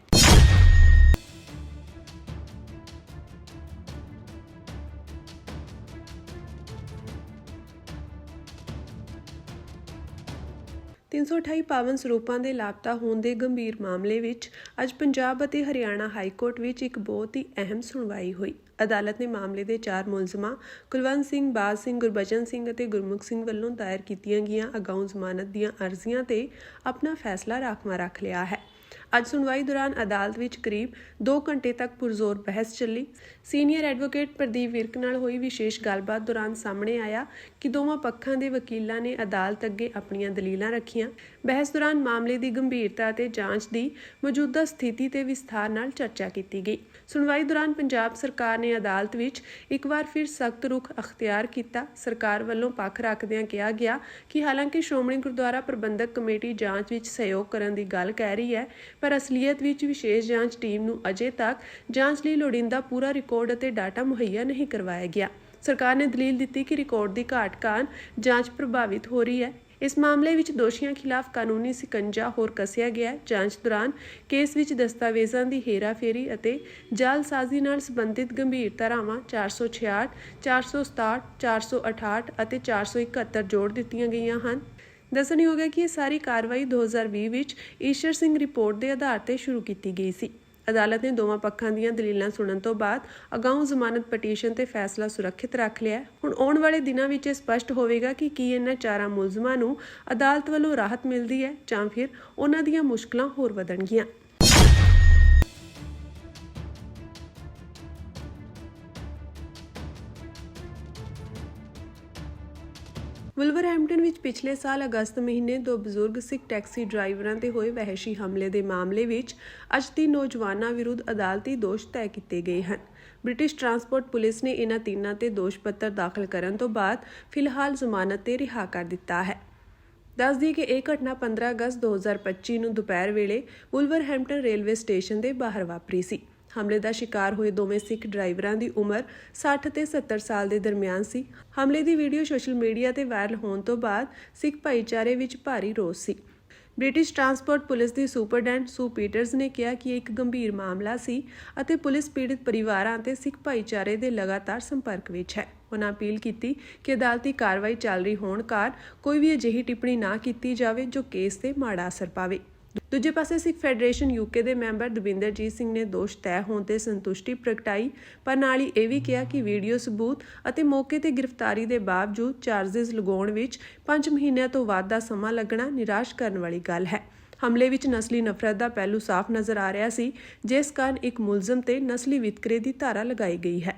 ਤਿੰਨ ਸੌ 28 ਪਾਵਨ ਸਰੂਪਾਂ ਦੇ ਲਾਪਤਾ ਹੋਣ ਦੇ ਗੰਭੀਰ ਮਾਮਲੇ ਵਿੱਚ ਅੱਜ ਪੰਜਾਬ ਅਤੇ ਹਰਿਆਣਾ ਹਾਈ ਕੋਰਟ ਵਿੱਚ ਇੱਕ ਬਹੁਤ ਹੀ ਅਹਿਮ ਸੁਣਵਾਈ ਹੋਈ। ਅਦਾਲਤ ਨੇ ਮਾਮਲੇ ਦੇ 4 ਮੁਲਜ਼ਮਾਂ ਕੁਲਵੰਤ ਸਿੰਘ, ਬਾਜ ਸਿੰਘ, ਗੁਰਬਚਨ ਸਿੰਘ ਅਤੇ ਗੁਰਮੁਖ ਸਿੰਘ ਵੱਲੋਂ ਦਾਇਰ ਕੀਤੀਆਂ ਗਈਆਂ ਅਗਾਊਂ ਜ਼ਮਾਨਤ ਦੀਆਂ ਅਰਜ਼ੀਆਂ ਤੇ ਆਪਣਾ ਫੈਸਲਾ ਰਾਖਵਾਂ ਰੱਖ ਲਿਆ ਹੈ। ਅੱਜ ਸੁਣਵਾਈ ਦੌਰਾਨ ਅਦਾਲਤ ਵਿੱਚ ਕਰੀਬ 2 ਘੰਟੇ ਤੱਕ ਪੁਰਜ਼ੋਰ ਬਹਿਸ ਚੱਲੀ। ਸੀਨੀਅਰ ਐਡਵੋਕੇਟ ਪ੍ਰਦੀਪ ਵਿਰਕ ਨਾਲ ਹੋਈ ਵਿਸ਼ੇਸ਼ ਗੱਲਬਾਤ ਦੌਰਾਨ ਸਾਹਮਣੇ ਆਇਆ ਕਿ ਦੋਵਾਂ ਪੱਖਾਂ ਦੇ ਵਕੀਲਾਂ ਨੇ ਅਦਾਲਤ ਅੱਗੇ ਆਪਣੀਆਂ ਦਲੀਲਾਂ ਰੱਖੀਆਂ। ਬਹਿਸ ਦੌਰਾਨ ਮਾਮਲੇ ਦੀ ਗੰਭੀਰਤਾ ਅਤੇ ਜਾਂਚ ਦੀ ਮੌਜੂਦਾ ਸਥਿਤੀ ਤੇ ਵਿਸਥਾਰ ਨਾਲ ਚਰਚਾ ਕੀਤੀ ਗਈ। ਸੁਣਵਾਈ ਦੌਰਾਨ ਪੰਜਾਬ ਸਰਕਾਰ ਨੇ ਅਦਾਲਤ ਵਿੱਚ ਇੱਕ ਵਾਰ ਫਿਰ ਸਖਤ ਰੁਖ ਅਖਤਿਆਰ ਕੀਤਾ। ਸਰਕਾਰ ਵੱਲੋਂ ਪੱਖ ਰੱਖਦਿਆਂ ਕਿਹਾ ਗਿਆ ਕਿ ਹਾਲਾਂਕਿ ਸ਼੍ਰੋਮਣੀ ਗੁਰਦੁਆਰਾ ਪ੍ਰਬੰਧਕ ਕਮੇਟੀ ਜਾਂਚ ਵਿੱਚ ਸਹਿਯੋਗ ਕਰਨ ਦੀ ਗੱਲ ਕਹਿ ਰਹੀ ਹੈ, ਪਰ ਅਸਲੀਅਤ ਵਿੱਚ ਵਿਸ਼ੇਸ਼ ਜਾਂਚ ਟੀਮ ਨੂੰ ਅਜੇ ਤੱਕ ਜਾਂਚ ਲਈ ਲੋੜੀਂਦਾ ਪੂਰਾ ਰਿਕਾਰਡ ਅਤੇ ਡਾਟਾ ਮੁਹੱਈਆ ਨਹੀਂ ਕਰਵਾਇਆ ਗਿਆ। ਸਰਕਾਰ ਨੇ ਦਲੀਲ ਦਿੱਤੀ ਕਿ ਰਿਕਾਰਡ ਦੀ ਘਾਟ ਕਾਰਨ ਜਾਂਚ ਪ੍ਰਭਾਵਿਤ ਹੋ ਰਹੀ ਹੈ। ਇਸ ਮਾਮਲੇ ਵਿੱਚ ਦੋਸ਼ੀਆਂ ਖਿਲਾਫ ਕਾਨੂੰਨੀ ਸਿਕੰਜਾ ਹੋਰ ਕੱਸਿਆ ਗਿਆ ਹੈ। ਜਾਂਚ ਦੌਰਾਨ ਕੇਸ ਵਿੱਚ ਦਸਤਾਵੇਜ਼ਾਂ ਦੀ ਹੇਰਾਫੇਰੀ ਅਤੇ ਜਾਲਸਾਜ਼ੀ ਨਾਲ ਸੰਬੰਧਿਤ ਗੰਭੀਰ ਧਾਰਾਵਾਂ 466, 467, 468 ਅਤੇ 471 ਜੋੜ ਦਿੱਤੀਆਂ ਗਈਆਂ ਹਨ। ਦੱਸਣਯੋਗ ਹੈ ਕਿ ਇਹ ਸਾਰੀ ਕਾਰਵਾਈ 2020 ਵਿੱਚ ਈਸ਼ਰ ਸਿੰਘ ਰਿਪੋਰਟ ਦੇ ਆਧਾਰ ਤੇ ਸ਼ੁਰੂ ਕੀਤੀ ਗਈ ਸੀ। ਅਦਾਲਤ ਨੇ ਦੋਵਾਂ ਪੱਖਾਂ ਦੀਆਂ ਦਲੀਲਾਂ ਸੁਣਨ ਤੋਂ ਬਾਅਦ ਅਗਾਊਂ ਜ਼ਮਾਨਤ ਪਟੀਸ਼ਨ ਤੇ ਫੈਸਲਾ ਸੁਰੱਖਿਅਤ ਰੱਖ ਲਿਆ। ਹੁਣ ਆਉਣ ਵਾਲੇ ਦਿਨਾਂ ਵਿੱਚ ਇਹ ਸਪਸ਼ਟ ਹੋਵੇਗਾ ਕਿ ਕੀ ਇਹਨਾਂ 4 ਮੁਲਜ਼ਮਾਂ ਨੂੰ ਅਦਾਲਤ ਵੱਲੋਂ ਰਾਹਤ ਮਿਲਦੀ ਹੈ ਜਾਂ ਫਿਰ ਉਹਨਾਂ ਦੀਆਂ ਮੁਸ਼ਕਲਾਂ ਹੋਰ ਵਧਣਗੀਆਂ। ਵੁਲਵਰਹੈਂਪਟਨ ਵਿੱਚ ਪਿਛਲੇ ਸਾਲ ਅਗਸਤ ਮਹੀਨੇ 2 ਬਜ਼ੁਰਗ ਸਿੱਖ ਟੈਕਸੀ ਡਰਾਈਵਰਾਂ ਤੇ ਹੋਏ ਵਹਿਸ਼ੀ ਹਮਲੇ ਦੇ ਮਾਮਲੇ ਵਿੱਚ ਅੱਜ 3 ਨੌਜਵਾਨਾਂ ਵਿਰੁੱਧ ਅਦਾਲਤੀ ਦੋਸ਼ ਤੈਅ ਕੀਤੇ ਗਏ ਹਨ। ਬ੍ਰਿਟਿਸ਼ ਟਰਾਂਸਪੋਰਟ ਪੁਲਿਸ ਨੇ ਇਹਨਾਂ ਤਿੰਨਾਂ ਤੇ ਦੋਸ਼ ਪੱਤਰ ਦਾਖਲ ਕਰਨ ਤੋਂ ਬਾਅਦ ਫਿਲਹਾਲ ਜ਼ਮਾਨਤ ਤੇ ਰਿਹਾ ਕਰ ਦਿੱਤਾ ਹੈ। ਦੱਸ ਦਈਏ ਕਿ ਇਹ ਘਟਨਾ 15 ਅਗਸਤ 2025 ਨੂੰ ਦੁਪਹਿਰ ਵੇਲੇ ਵੁਲਵਰਹੈਂਪਟਨ ਰੇਲਵੇ ਸਟੇਸ਼ਨ ਦੇ ਬਾਹਰ ਵਾਪਰੀ ਸੀ। ਹਮਲੇ ਦਾ ਸ਼ਿਕਾਰ ਹੋਏ ਦੋਵੇਂ ਸਿੱਖ ਡਰਾਈਵਰਾਂ ਦੀ ਉਮਰ 60 ਤੇ 70 ਸਾਲ ਦੇ ਦਰਮਿਆਨ ਸੀ। ਹਮਲੇ ਦੀ ਵੀਡੀਓ ਸੋਸ਼ਲ ਮੀਡੀਆ ਤੇ ਵਾਇਰਲ ਹੋਣ ਤੋਂ ਬਾਅਦ ਸਿੱਖ ਭਾਈਚਾਰੇ ਵਿੱਚ ਭਾਰੀ ਰੋਸ ਸੀ। ਬ੍ਰਿਟਿਸ਼ ਟਰਾਂਸਪੋਰਟ ਪੁਲਿਸ ਦੀ ਸੁਪਰਡੈਂਟ ਸੂ ਪੀਟਰਸ ਨੇ ਕਿਹਾ ਕਿ ਇਹ ਇੱਕ ਗੰਭੀਰ ਮਾਮਲਾ ਸੀ ਅਤੇ ਪੁਲਿਸ ਪੀੜਤ ਪਰਿਵਾਰਾਂ ਅਤੇ ਸਿੱਖ ਭਾਈਚਾਰੇ ਦੇ ਲਗਾਤਾਰ ਸੰਪਰਕ ਵਿੱਚ ਹੈ। ਉਨ੍ਹਾਂ ਅਪੀਲ ਕੀਤੀ ਕਿ ਅਦਾਲਤੀ ਕਾਰਵਾਈ ਚੱਲ ਰਹੀ ਹੋਣ ਕਾਰਨ ਕੋਈ ਵੀ ਅਜਿਹੀ ਟਿੱਪਣੀ ਨਾ ਕੀਤੀ ਜਾਵੇ ਜੋ ਕੇਸ ਤੇ ਮਾੜਾ ਅਸਰ ਪਾਵੇ। ਦੂਜੇ ਪਾਸੇ ਸਿੱਖ ਫੈਡਰੇਸ਼ਨ UK ਦੇ ਮੈਂਬਰ ਦਵਿੰਦਰਜੀਤ ਸਿੰਘ ਨੇ ਦੋਸ਼ ਤੈਅ ਹੋਣ ਤੇ ਸੰਤੁਸ਼ਟੀ ਪ੍ਰਗਟਾਈ, ਪਰ ਨਾਲ ਹੀ ਇਹ ਵੀ ਕਿਹਾ ਕਿ ਵੀਡੀਓ ਸਬੂਤ ਅਤੇ ਮੌਕੇ ਤੇ ਗ੍ਰਿਫਤਾਰੀ ਦੇ ਬਾਵਜੂਦ ਚਾਰਜਸ ਲਗਾਉਣ ਵਿੱਚ 5 ਮਹੀਨਿਆਂ ਤੋਂ ਵੱਧ ਦਾ ਸਮਾਂ ਲੱਗਣਾ ਨਿਰਾਸ਼ ਕਰਨ ਵਾਲੀ ਗੱਲ ਹੈ। ਹਮਲੇ ਵਿੱਚ ਨਸਲੀ ਨਫ਼ਰਤ ਦਾ ਪਹਿਲੂ ਸਾਫ਼ ਨਜ਼ਰ ਆ ਰਿਹਾ ਸੀ, ਜਿਸ ਕਾਰਨ ਇੱਕ ਮੁਲਜ਼ਮ ਤੇ ਨਸਲੀ ਵਿਤਕਰੇ ਦੀ ਧਾਰਾ ਲਗਾਈ ਗਈ ਹੈ।